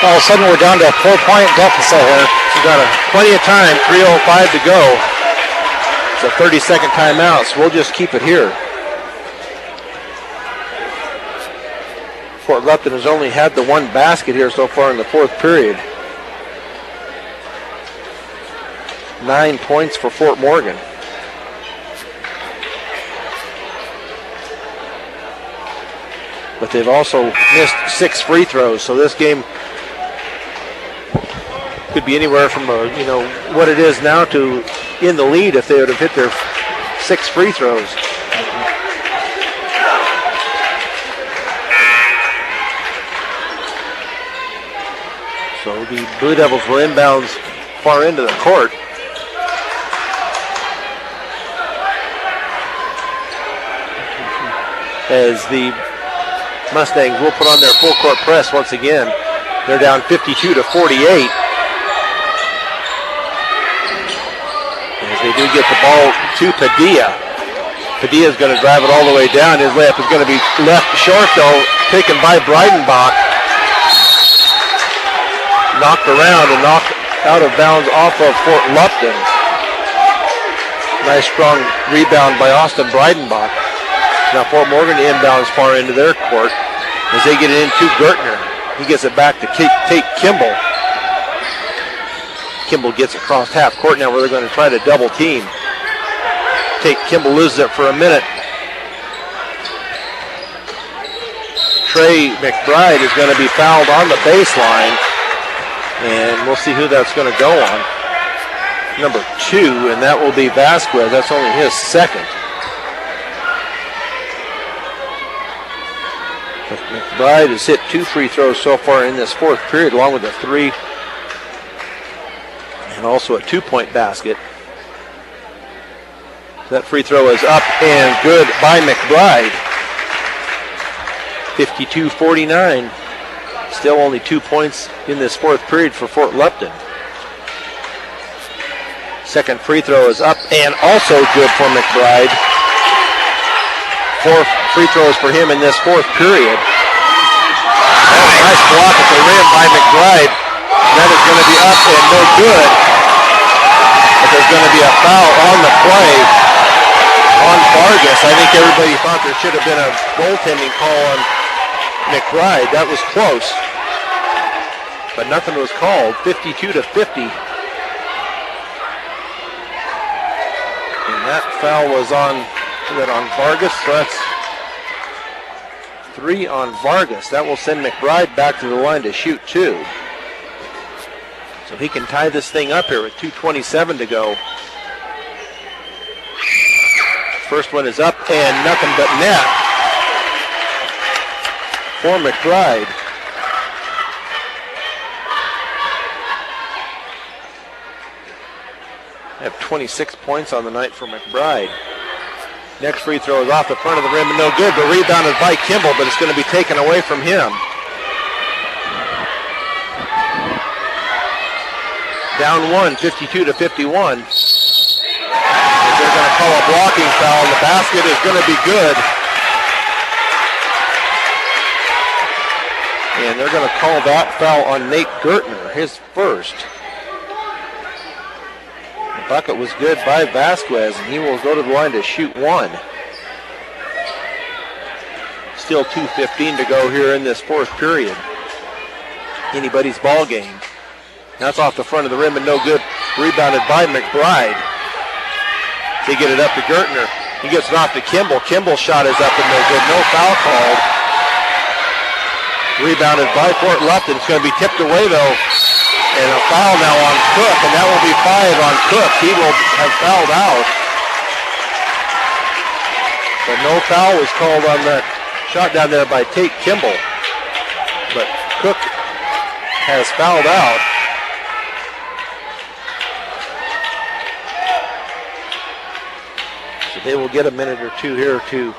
All of a sudden we're down to a 4-point deficit here. We've got plenty of time, 3:05 to go. It's a 30-second timeout, so we'll just keep it here. Fort Lupton has only had the one basket here so far in the fourth period. 9 points for Fort Morgan. But they've also missed 6 free throws, so this game could be anywhere from what it is now to in the lead if they would have hit their 6 free throws. So the Blue Devils will inbounds far into the court. As the Mustangs will put on their full court press once again. They're down 52-48. As they do get the ball to Padilla. Padilla's going to drive it all the way down. His layup is going to be left short though, taken by Breidenbach. Knocked around and knocked out of bounds off of Fort Lupton. Nice strong rebound by Austin Breidenbach. Now Fort Morgan inbounds far into their court as they get it into Gertner. He gets it back to Tate Kimball. Kimball gets across half court now where they're going to try to double team. Tate Kimball loses it for a minute. Trey McBride is going to be fouled on the baseline. And we'll see who that's going to go on. Number 2, and that will be Vasquez. That's only his second. But McBride has hit 2 free throws so far in this fourth period, along with a 3 and also a 2-point basket. That free throw is up and good by McBride. 52-49. Still only 2 points in this fourth period for Fort Lupton. Second free throw is up and also good for McBride. 4 free throws for him in this fourth period. Oh, nice block at the rim by McBride. That is going to be up and no good. But there's going to be a foul on the play on Vargas. I think everybody thought there should have been a goaltending call on McBride. That was close. But nothing was called. 52-50. And that foul was on Vargas. So that's 3 on Vargas. That will send McBride back to the line to shoot 2. So he can tie this thing up here with 2:27 to go. First one is up and nothing but net for McBride. I have 26 points on the night for McBride. Next free throw is off the front of the rim and no good, but rebounded by Kimball, but it's going to be taken away from him. Down 1, 52-51. They're going to call a blocking foul. The basket is going to be good. And they're going to call that foul on Nate Gertner, his first. The bucket was good by Vasquez, and he will go to the line to shoot 1. Still 2:15 to go here in this fourth period. Anybody's ball game. That's off the front of the rim and no good. Rebounded by McBride. They get it up to Gertner. He gets it off to Kimball. Kimball's shot is up and no good. No foul called. Rebounded by Fort Lupton. It's going to be tipped away though. And a foul now on Cook, and that will be 5 on Cook. He will have fouled out. But no foul was called on that shot down there by Tate Kimball. But Cook has fouled out. So they will get a minute or two here to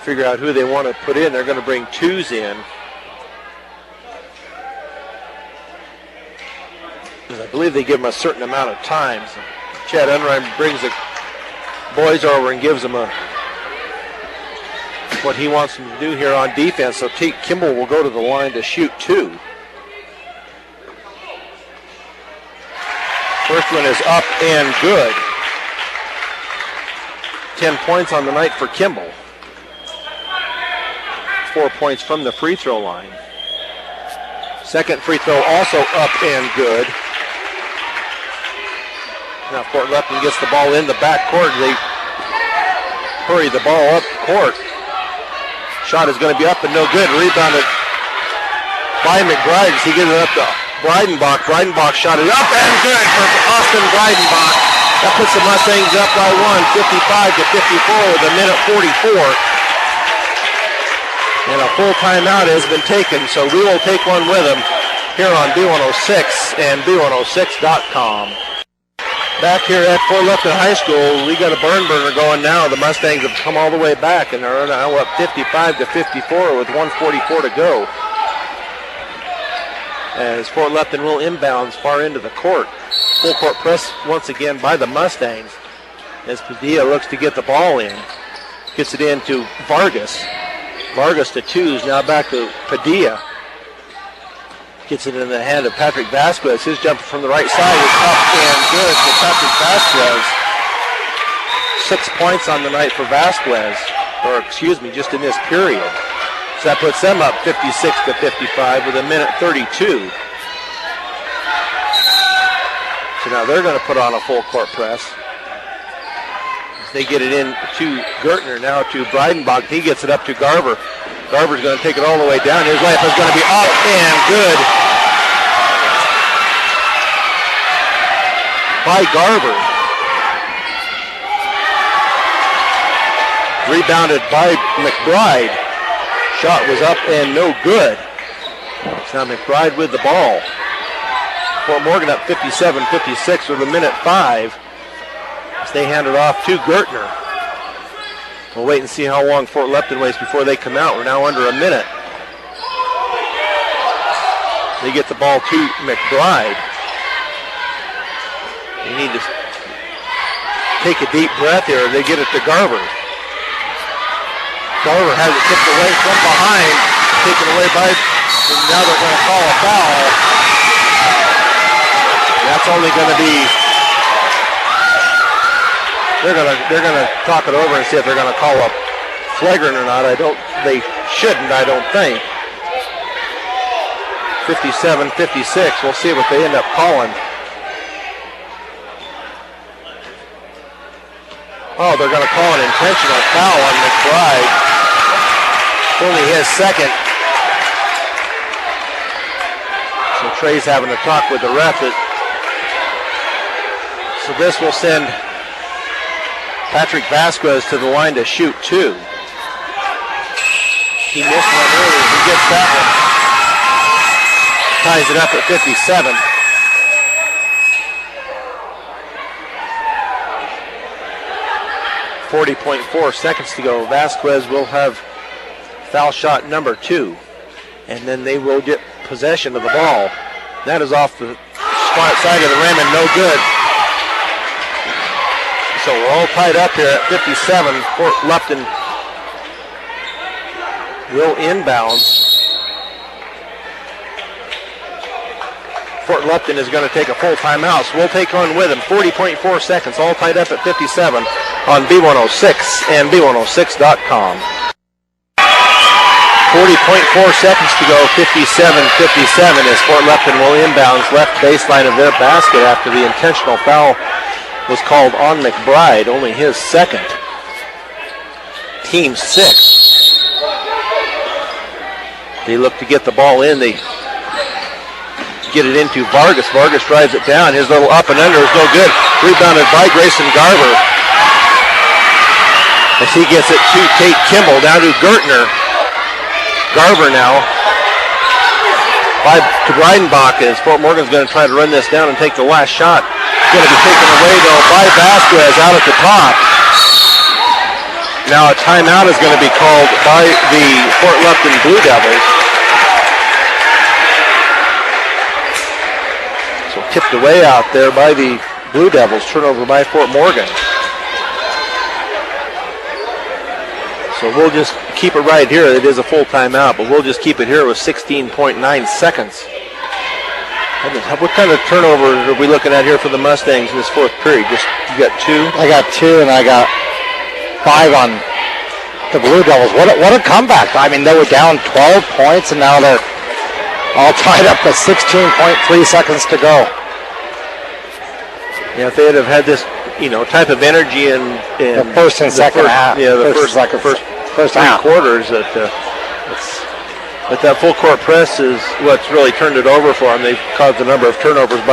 figure out who they want to put in. They're going to bring 2s in. I believe they give them a certain amount of time. So Chad Unrein brings the boys over and gives them what he wants them to do here on defense. So Tate Kimball will go to the line to shoot 2. First one is up and good. 10 points on the night for Kimball. 4 points from the free throw line. Second free throw also up and good. Now Fort Lupton gets the ball in the back court. They hurry the ball up court. Shot is going to be up and no good. Rebounded by McBride. He gets it up to Breidenbach. Breidenbach shot it up and good for Austin Breidenbach. That puts the Mustangs up by 1, 55-54 with a minute 44. And a full timeout has been taken, so we will take one with them here on B106 and B106.com. Back here at Fort Lupton High School, we got a burn burner going now. The Mustangs have come all the way back, and they're now up 55-54 with 1:44 to go. As Fort Lupton will inbounds far into the court. Full court press once again by the Mustangs. As Padilla looks to get the ball in. Gets it in to Vargas. Vargas to 2s, now back to Padilla. Gets it in the hand of Patrick Vasquez. His jumper from the right side is up and good for Patrick Vasquez. 6 points on the night for Vasquez, or excuse me, just in this period. So that puts them up 56-55 with a minute 32. So now they're going to put on a full court press. They get it in to Gertner, now to Breidenbach. He gets it up to Garver. Garver's going to take it all the way down. His layup is going to be up and good by Garver. Rebounded by McBride. Shot was up and no good. So now McBride with the ball. Fort Morgan up 57-56 with a minute 5. As they hand it off to Gertner. We'll wait and see how long Fort Lupton waits before they come out. We're now under a minute. They get the ball to McBride. You need to take a deep breath here. They get it to Garver. Garver has it tipped away from behind, taken away by, and now they're going to call a foul. That's only going to be, they're going to talk it over and see if they're going to call a flagrant or not. They shouldn't, I don't think. 57-56, we'll see what they end up calling. Oh, they're going to call an intentional foul on McBride. It's only his second. So Trey's having a talk with the ref. So this will send Patrick Vasquez to the line to shoot two. He missed one earlier. He gets that one. Ties it up at 57. 40.4 seconds to go. Vasquez will have foul shot number 2, and then they will get possession of the ball. That is off the side of the rim and no good. So we're all tied up here at 57. Fort Lupton will inbound. Fort Lupton is going to take a full timeout, so we'll take on with him. 40.4 seconds, all tied up at 57 on B106 and B106.com. 40.4 seconds to go, 57-57 as Fort Lupton will inbounds left baseline of their basket after the intentional foul was called on McBride, only his second. Team 6. They look to get the ball in. They get it into Vargas. Vargas drives it down. His little up and under is no good. Rebounded by Grayson Garver. As he gets it to Tate Kimball, down to Gertner. Garver now. By to Breidenbach as Fort Morgan's going to try to run this down and take the last shot. It's going to be taken away though by Vasquez out at the top. Now a timeout is going to be called by the Fort Lupton Blue Devils. So tipped away out there by the Blue Devils. Turnover by Fort Morgan. So we'll just keep it right here. It is a full timeout, but we'll just keep it here with 16.9 seconds. What kind of turnover are we looking at here for the Mustangs in this fourth period? Just you got 2? I got 2, and I got 5 on the Blue Devils. What a comeback. I mean, they were down 12 points, and now they're all tied up with 16.3 seconds to go. Yeah, if they'd have had this, type of energy in the first and second half. Yeah, the first 3 quarters. But that full court press is what's really turned it over for them. They've caused a number of turnovers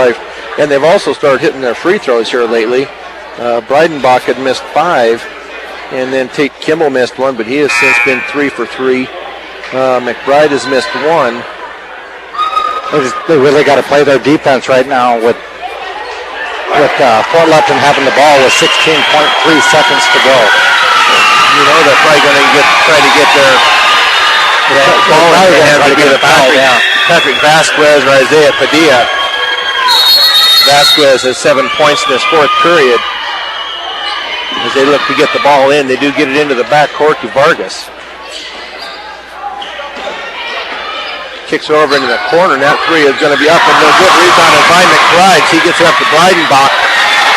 and they've also started hitting their free throws here lately. Breidenbach had missed 5, and then Tate Kimball missed 1, but he has since been 3 for 3. McBride has missed 1. They really got to play their defense right now with Fort Lupton having the ball with 16.3 seconds to go. They're probably going to try to get their ball in their hands to get a Patrick Vasquez or Isaiah Padilla. Vasquez has 7 points in this fourth period. As they look to get the ball in, they do get it into the backcourt to Vargas. Kicks it over into the corner, and that 3 is going to be up and no good. Rebounded by McBride. He gets it up to Breidenbach.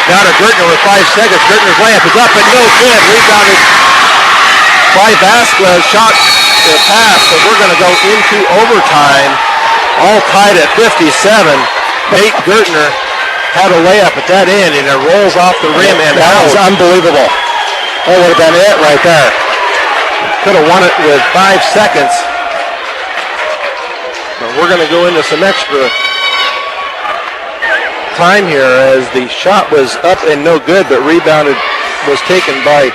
Now to Gertner with 5 seconds. Gertner's layup is up and no good. Rebounded by Vasquez. Shot the pass. So we're going to go into overtime. All tied at 57. Nate Gertner had a layup at that end, and it rolls off the rim and that out. Was unbelievable. That would have been it right there. Could have won it with 5 seconds. We're going to go into some extra time here as the shot was up and no good, but rebounded was taken by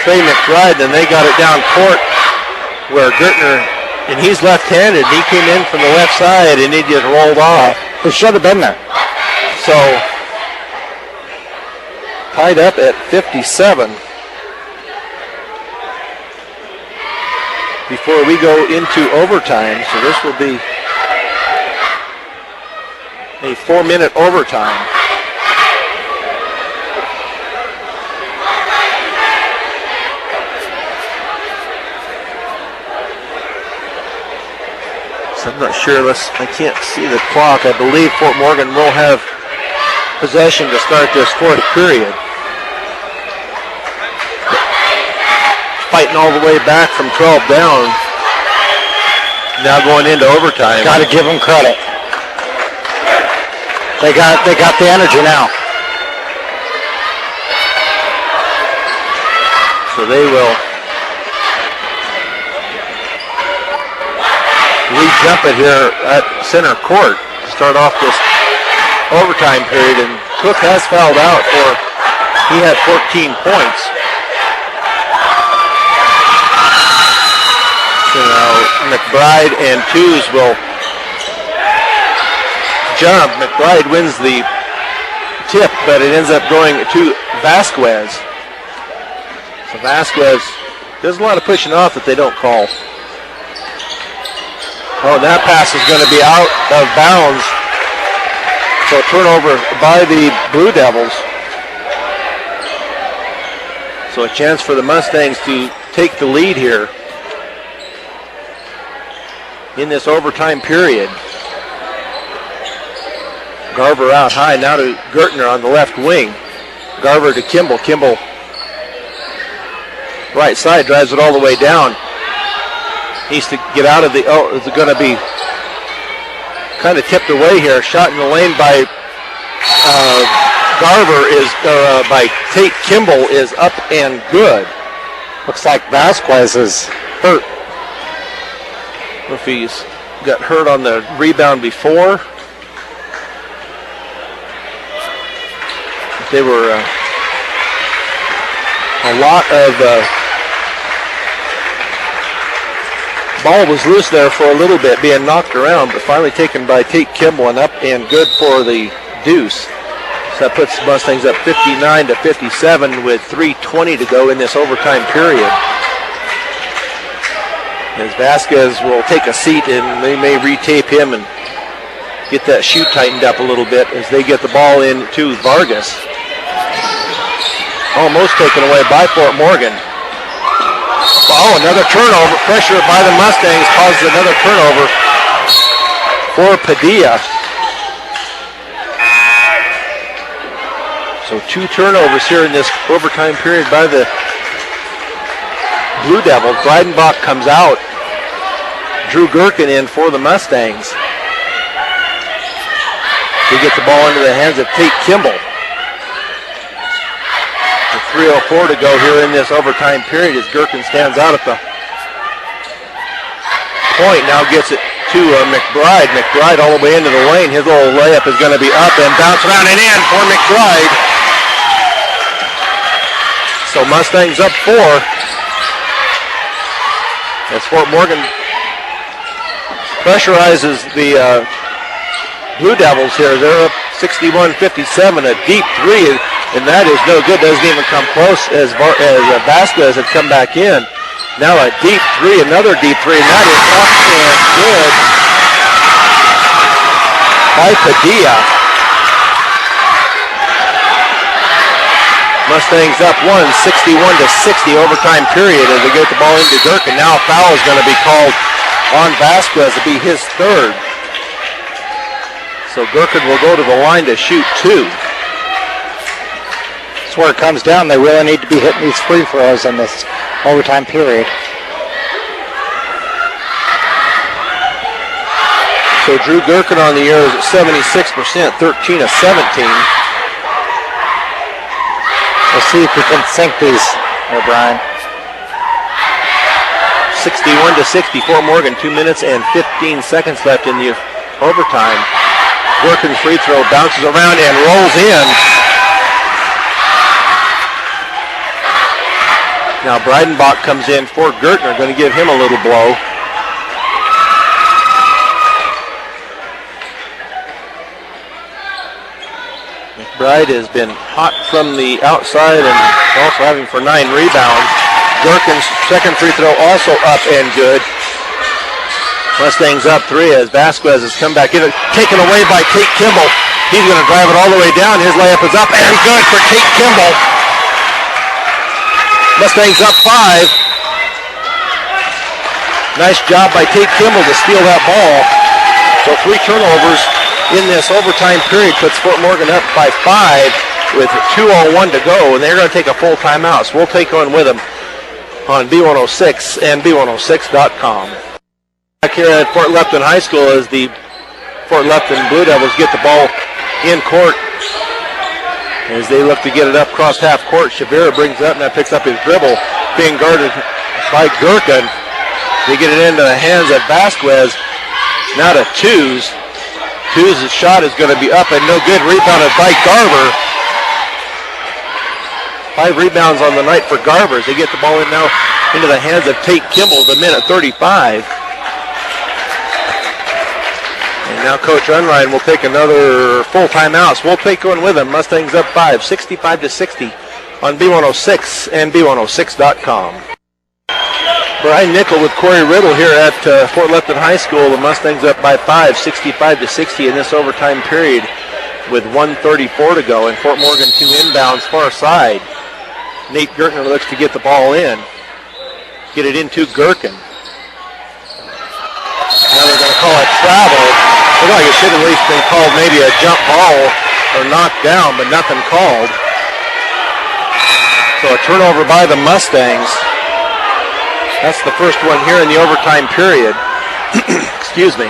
Trey McBride, and they got it down court where Gertner, and he's left-handed. He came in from the left side and he just rolled off. It should have been there. So tied up at 57. Before we go into overtime, so this will be a 4-minute overtime. I'm not sure. I can't see the clock. I believe Fort Morgan will have possession to start this fourth period. Fighting all the way back from 12 down. Now going into overtime. Got to give them credit. They got the energy now. So they will re-jump it here at center court to start off this overtime period. And Cook has fouled out he had 14 points. So now McBride and Tews will jump. McBride wins the tip, but it ends up going to Vasquez. So Vasquez does a lot of pushing off that they don't call. Oh, that pass is going to be out of bounds. So a turnover by the Blue Devils. So a chance for the Mustangs to take the lead here in this overtime period. Garver out high, now to Gertner on the left wing. Garver to Kimball. Kimball right side, drives it all the way down. Needs to get out of it's going to be kind of tipped away here. Shot in the lane by by Tate Kimball is up and good. Looks like Vasquez is hurt. If he's got hurt on the rebound before. They were a lot of ball was loose there for a little bit, being knocked around, but finally taken by Tate Kimball and up and good for the deuce. So that puts the Mustangs up 59-57 with 3:20 to go in this overtime period. As Vasquez will take a seat, and they may retape him and get that shoot tightened up a little bit as they get the ball in to Vargas. Almost taken away by Fort Morgan. Oh, another turnover. Pressure by the Mustangs causes another turnover for Padilla. So 2 turnovers here in this overtime period by the Blue Devils. Breidenbach comes out. Drew Gherkin in for the Mustangs. They get the ball into the hands of Tate Kimball. 3:04 to go here in this overtime period as Gherkin stands out at the point. Now gets it to McBride. McBride all the way into the lane. His little layup is going to be up and bounce around and in for McBride. So Mustangs up 4. As Fort Morgan pressurizes the Blue Devils here. They're up 61-57. A deep 3. And that is no good. Doesn't even come close as Vasquez had come back in. Now a deep 3, another deep 3, and that is up and good by Padilla. Mustangs up 61-60 overtime period as they get the ball into Gherkin. Now a foul is going to be called on Vasquez to be his 3rd. So Gherkin will go to the line to shoot 2. That's where it comes down. They really need to be hitting these free throws in this overtime period. So Drew Gherkin on the year is at 76%, 13 of 17. We'll see if we can sink these, O'Brien. 61-60, Fort Morgan, 2 minutes and 15 seconds left in the overtime. Gherkin's free throw bounces around and rolls in. Now Breidenbach comes in for Gertner, going to give him a little blow. McBride has been hot from the outside and also having for 9 rebounds. Gherkin's second free throw also up and good. Mustangs up 3 as Vasquez has come back in. Taken away by Tate Kimball. He's going to drive it all the way down. His layup is up and good for Tate Kimball. Mustangs up 5. Nice job by Tate Kimball to steal that ball. So 3 turnovers in this overtime period puts Fort Morgan up by 5 with 2:01 to go, and they're going to take a full timeout. So we'll take on with them on B106 and B106.com. Back here at Fort Lupton High School as the Fort Lupton Blue Devils get the ball in court as they look to get it up across half court. Shavira brings it up and that picks up his dribble, being guarded by Gurkin. They get it into the hands of Vasquez. Now to Twos. Twos' shot is going to be up and no good. Rebounded by Garver. 5 rebounds on the night for Garver as they get the ball in now into the hands of Tate Kimball, the minute 35. And now Coach Unrein will take another full timeout. So we'll take one with him. Mustangs up 5, 65-60 on B106 and B106.com. Brian Nickel with Corey Riddle here at Fort Lupton High School. The Mustangs up by 5, 65-60 in this overtime period with 1:34 to go. And Fort Morgan 2 inbounds far side. Nate Gertner looks to get the ball in. Get it into Gherkin. Now they're going to call it travel. Looked like it should have at least been called maybe a jump ball or knocked down, but nothing called. So a turnover by the Mustangs. That's the first one here in the overtime period. Excuse me.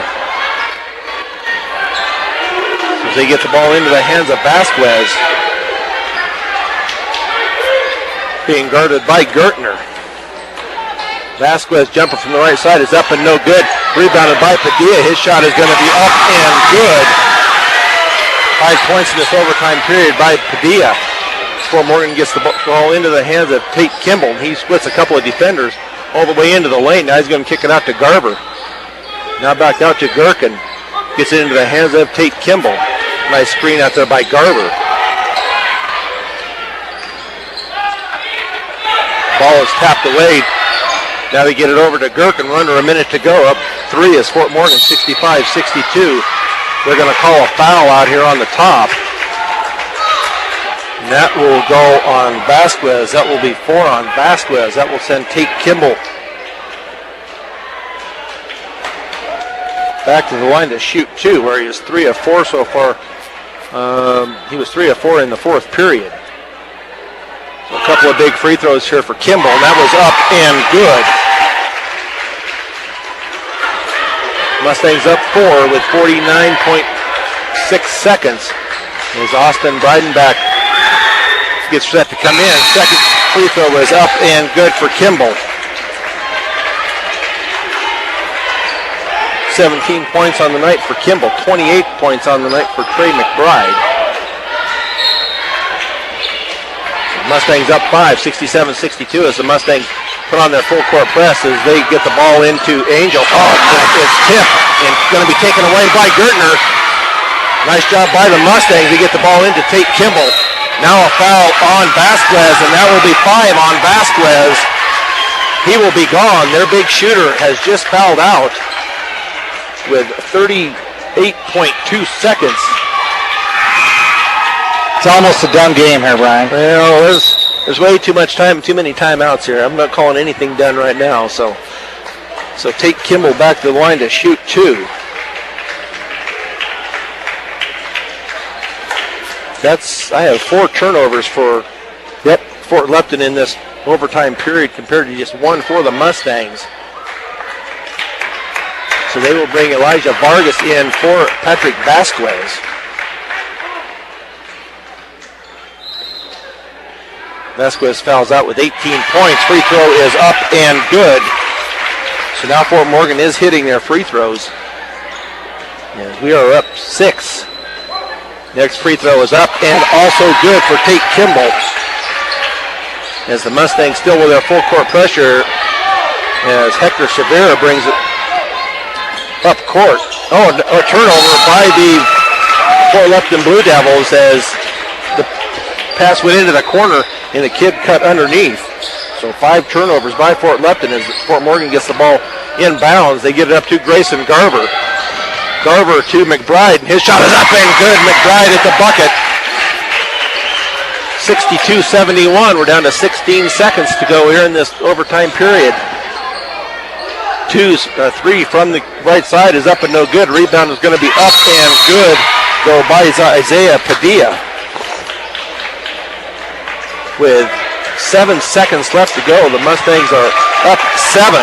As they get the ball into the hands of Vasquez. Being guarded by Gertner. Vasquez jumper from the right side is up and no good. Rebounded by Padilla. His shot is going to be up and good. 5 points in this overtime period by Padilla. Fort Morgan gets the ball into the hands of Tate Kimball. He splits a couple of defenders all the way into the lane. Now he's going to kick it out to Garver. Now back out to Gherkin. Gets it into the hands of Tate Kimball. Nice screen out there by Garver. Ball is tapped away. Now they get it over to Gherkin. We're under a minute to go. Up 3 is Fort Morgan, 65-62. They're going to call a foul out here on the top. And that will go on Vasquez. That will be 4 on Vasquez. That will send Tate Kimball back to the line to shoot 2, where he is 3 of 4 so far. He was 3 of 4 in the 4th period. So a couple of big free throws here for Kimball, and that was up and good. Mustangs up 4 with 49.6 seconds as Austin Breidenbach gets set to come in. Second free throw is up and good for Kimball. 17 points on the night for Kimball. 28 points on the night for Trey McBride. Mustangs up 5, 67-62 as the Mustangs put on their full court press as they get the ball into Angel. Oh, it's tipped and going to be taken away by Gertner. Nice job by the Mustangs to get the ball into Tate Kimball. Now a foul on Vasquez, and that will be 5 on Vasquez. He will be gone. Their big shooter has just fouled out with 38.2 seconds. It's almost a done game here, Brian. Well, there's way too much time, too many timeouts here. I'm not calling anything done right now. So Tate Kimball back to the line to shoot 2. I have 4 turnovers for Fort Lupton in this overtime period compared to just 1 for the Mustangs. So they will bring Elijah Vargas in for Patrick Vasquez. Vasquez fouls out with 18 points. Free throw is up and good. So now Fort Morgan is hitting their free throws. And we are up 6. Next free throw is up and also good for Tate Kimball. As the Mustangs still with their full court pressure as Hector Shavira brings it up court. Oh, a turnover by the Fort Lupton Blue Devils as the pass went into the corner and the kid cut underneath. So 5 turnovers by Fort Lupton as Fort Morgan gets the ball inbounds. They get it up to Grayson Garver. Garver to McBride, and his shot is up and good. McBride at the bucket. 62-71. We're down to 16 seconds to go here in this overtime period. Three from the right side is up and no good. Rebound is going to be up and good, though, by Isaiah Padilla. With 7 seconds left to go, the Mustangs are up 7.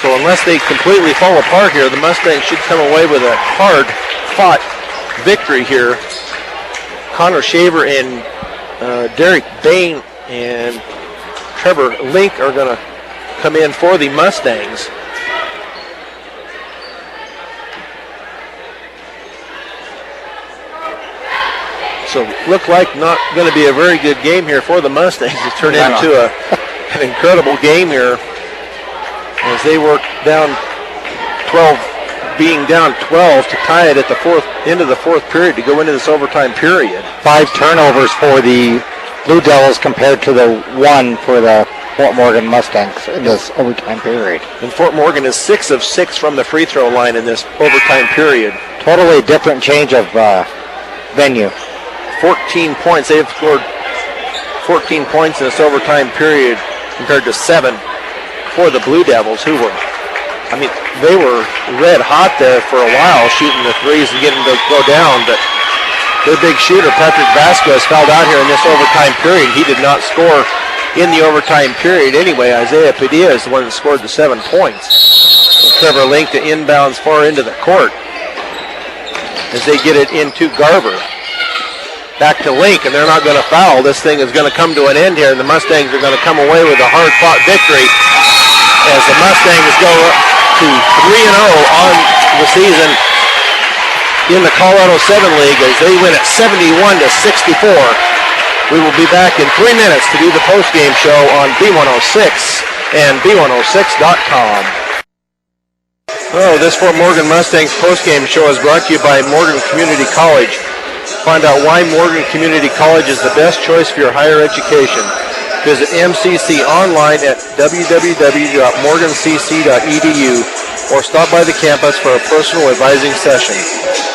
So unless they completely fall apart here, the Mustangs should come away with a hard-fought victory here. Connor Shaver and Derek Bain and Trevor Link are going to come in for the Mustangs. So look like not going to be a very good game here for the Mustangs. It turned into an incredible game here as they work down 12, being down 12 to tie it at the end of the fourth period to go into this overtime period. 5 turnovers for the Blue Devils compared to the 1 for the Fort Morgan Mustangs in this overtime period. And Fort Morgan is 6 of 6 from the free throw line in this overtime period. Totally different change of venue. 14 points. They've scored 14 points in this overtime period compared to 7 for the Blue Devils, who were, they were red hot there for a while, shooting the threes and getting to go down, but their big shooter, Patrick Vasquez, fouled out here in this overtime period. He did not score in the overtime period anyway. Isaiah Padilla is the one that scored the 7 points. And Trevor Link to inbounds far into the court as they get it into Garver. Back to Link, and they're not going to foul. This thing is going to come to an end here, and the Mustangs are going to come away with a hard-fought victory as the Mustangs go to 3-0 on the season in the Colorado 7 League as they win at 71-64. We will be back in 3 minutes to do the post-game show on B106 and B106.com. Oh, this Fort Morgan Mustangs post-game show is brought to you by Morgan Community College. Find out why Morgan Community College is the best choice for your higher education. Visit MCC online at www.morgancc.edu or stop by the campus for a personal advising session.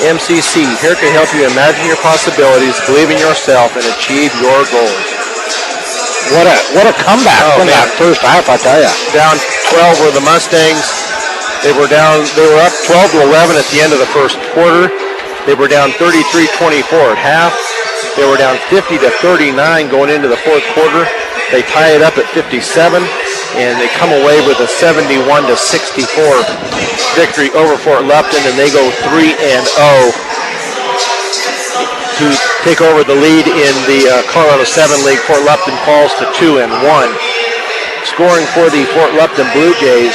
MCC, here to help you imagine your possibilities, believe in yourself, and achieve your goals. What a comeback from that first half, I tell you. Down 12 were the Mustangs. They were up 12 to 11 at the end of the first quarter. They were down 33-24 at half. They were down 50-39 going into the fourth quarter. They tie it up at 57, and they come away with a 71-64 victory over Fort Lupton, and they go 3-0 to take over the lead in the Colorado 7 League. Fort Lupton falls to 2-1. Scoring for the Fort Lupton Blue Jays.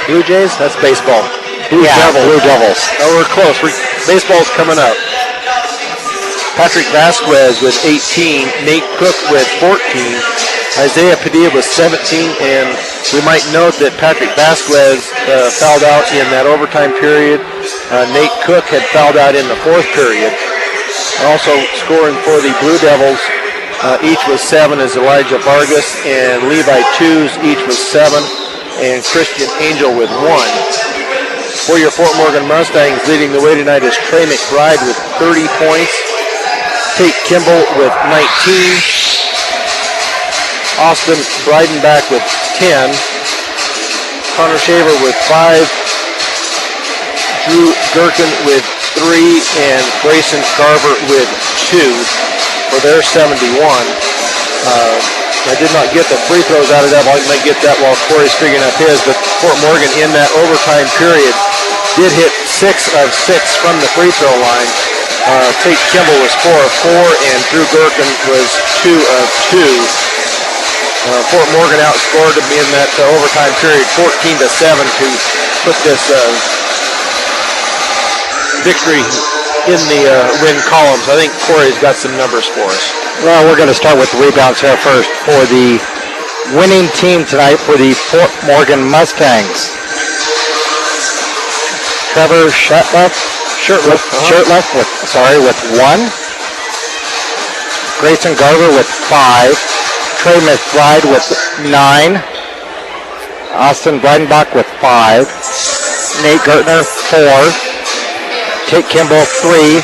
Blue Jays? That's baseball. Blue Devils. Oh, we're close. Baseball's coming up. Patrick Vasquez with 18, Nate Cook with 14, Isaiah Padilla with 17, and we might note that Patrick Vasquez fouled out in that overtime period. Nate Cook had fouled out in the fourth period. Also scoring for the Blue Devils, each was 7 is Elijah Vargas, and Levi Tews, each was 7, and Christian Angel with 1. For your Fort Morgan Mustangs, leading the way tonight is Trey McBride with 30 points. Tate Kimball with 19. Austin Breidenbach with 10. Connor Shaver with 5. Drew Gherkin with 3. And Grayson Garver with 2 for their 71. I did not get the free throws out of that. I might get that while Corey's figuring out his. But Fort Morgan in that overtime period did hit 6 of 6 from the free throw line. Tate Kimball was 4 of 4, and Drew Gherkin was 2 of 2. Fort Morgan outscored them in that overtime period 14-7 to put this victory in the win columns. I think Corey's got some numbers for us. Well, we're going to start with the rebounds here first for the winning team tonight for the Fort Morgan Mustangs. Trevor Shirtliff with 1. Grayson Garver with 5. Trey McBride with 9. Austin Breidenbach with 5. Nate Gertner 4. Tate Kimball 3.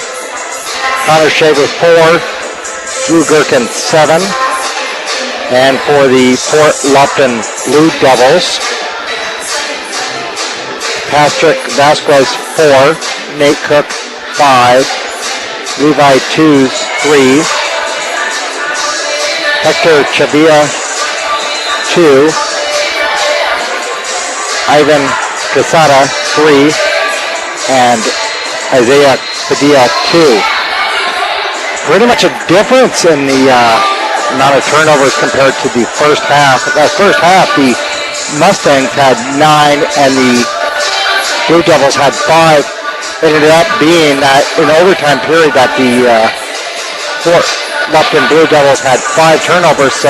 Connor Shaver 4. Drew Gherkin 7. And for the Fort Lupton Blue Devils, Patrick Vasquez 4, Nate Cook 5, Levi Tews 3, Hector Chavia 2, Ivan Casada 3, and Isaiah Padilla 2. Pretty much a difference in the amount of turnovers compared to the first half. That first half, the Mustangs had 9 and the Blue Devils had 5. It ended up being that in overtime period that the Fort Lupton Blue Devils had 5 turnovers, so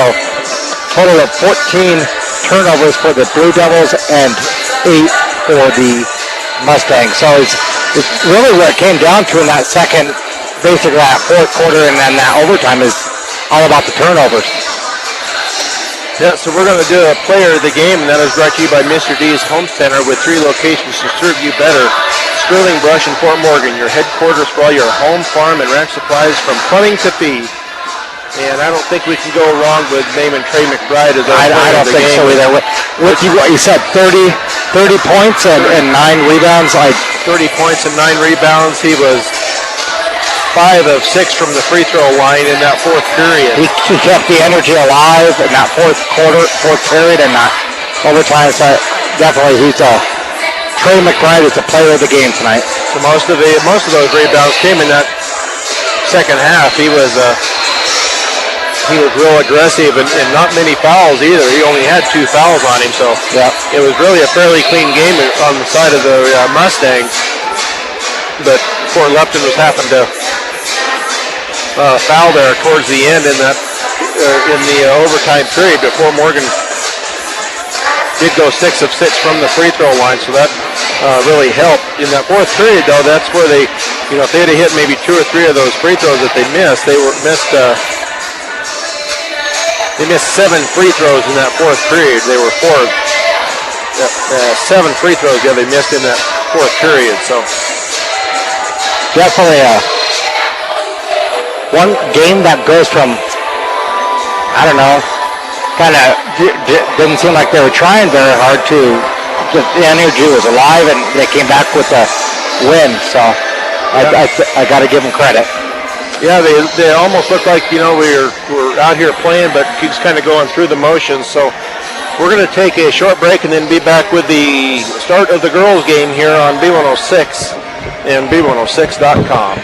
total of 14 turnovers for the Blue Devils and 8 for the Mustangs. So it's really what it came down to in that second, basically that fourth quarter, and then that overtime is all about the turnovers. Yeah, so we're going to do a player of the game, and that is brought to you by Mr. D's Home Center with 3 locations to serve you better. Sterling Brush and Fort Morgan, your headquarters for all your home, farm, and ranch supplies from plumbing to feed. And I don't think we can go wrong with naming Trey McBride as our I don't think so either. What you said, 30 points and 9 rebounds? 30 points and 9 rebounds. He was 5 of 6 from the free throw line in that fourth period. He kept the energy alive in that fourth period, and that overtime. So definitely, Trey McBride is the player of the game tonight. So most of those rebounds came in that second half. He was real aggressive and not many fouls either. He only had 2 fouls on him, so it was really a fairly clean game on the side of the Mustangs. But Fort Lupton was having to foul there towards the end in the overtime period before Morgan did go 6 of 6 from the free throw line, so that really helped. In that fourth period, though, that's where they, if they had hit maybe 2 or 3 of those free throws that they missed, they missed 7 free throws in that fourth period. They were 7 free throws they missed in that fourth period. So definitely one game that goes from, I don't know, kind of didn't seem like they were trying very hard to, the energy was alive and they came back with a win. So I got to give them credit. Yeah, they almost look like, we're out here playing, but just kind of going through the motions. So we're going to take a short break and then be back with the start of the girls game here on B106 and B106.com.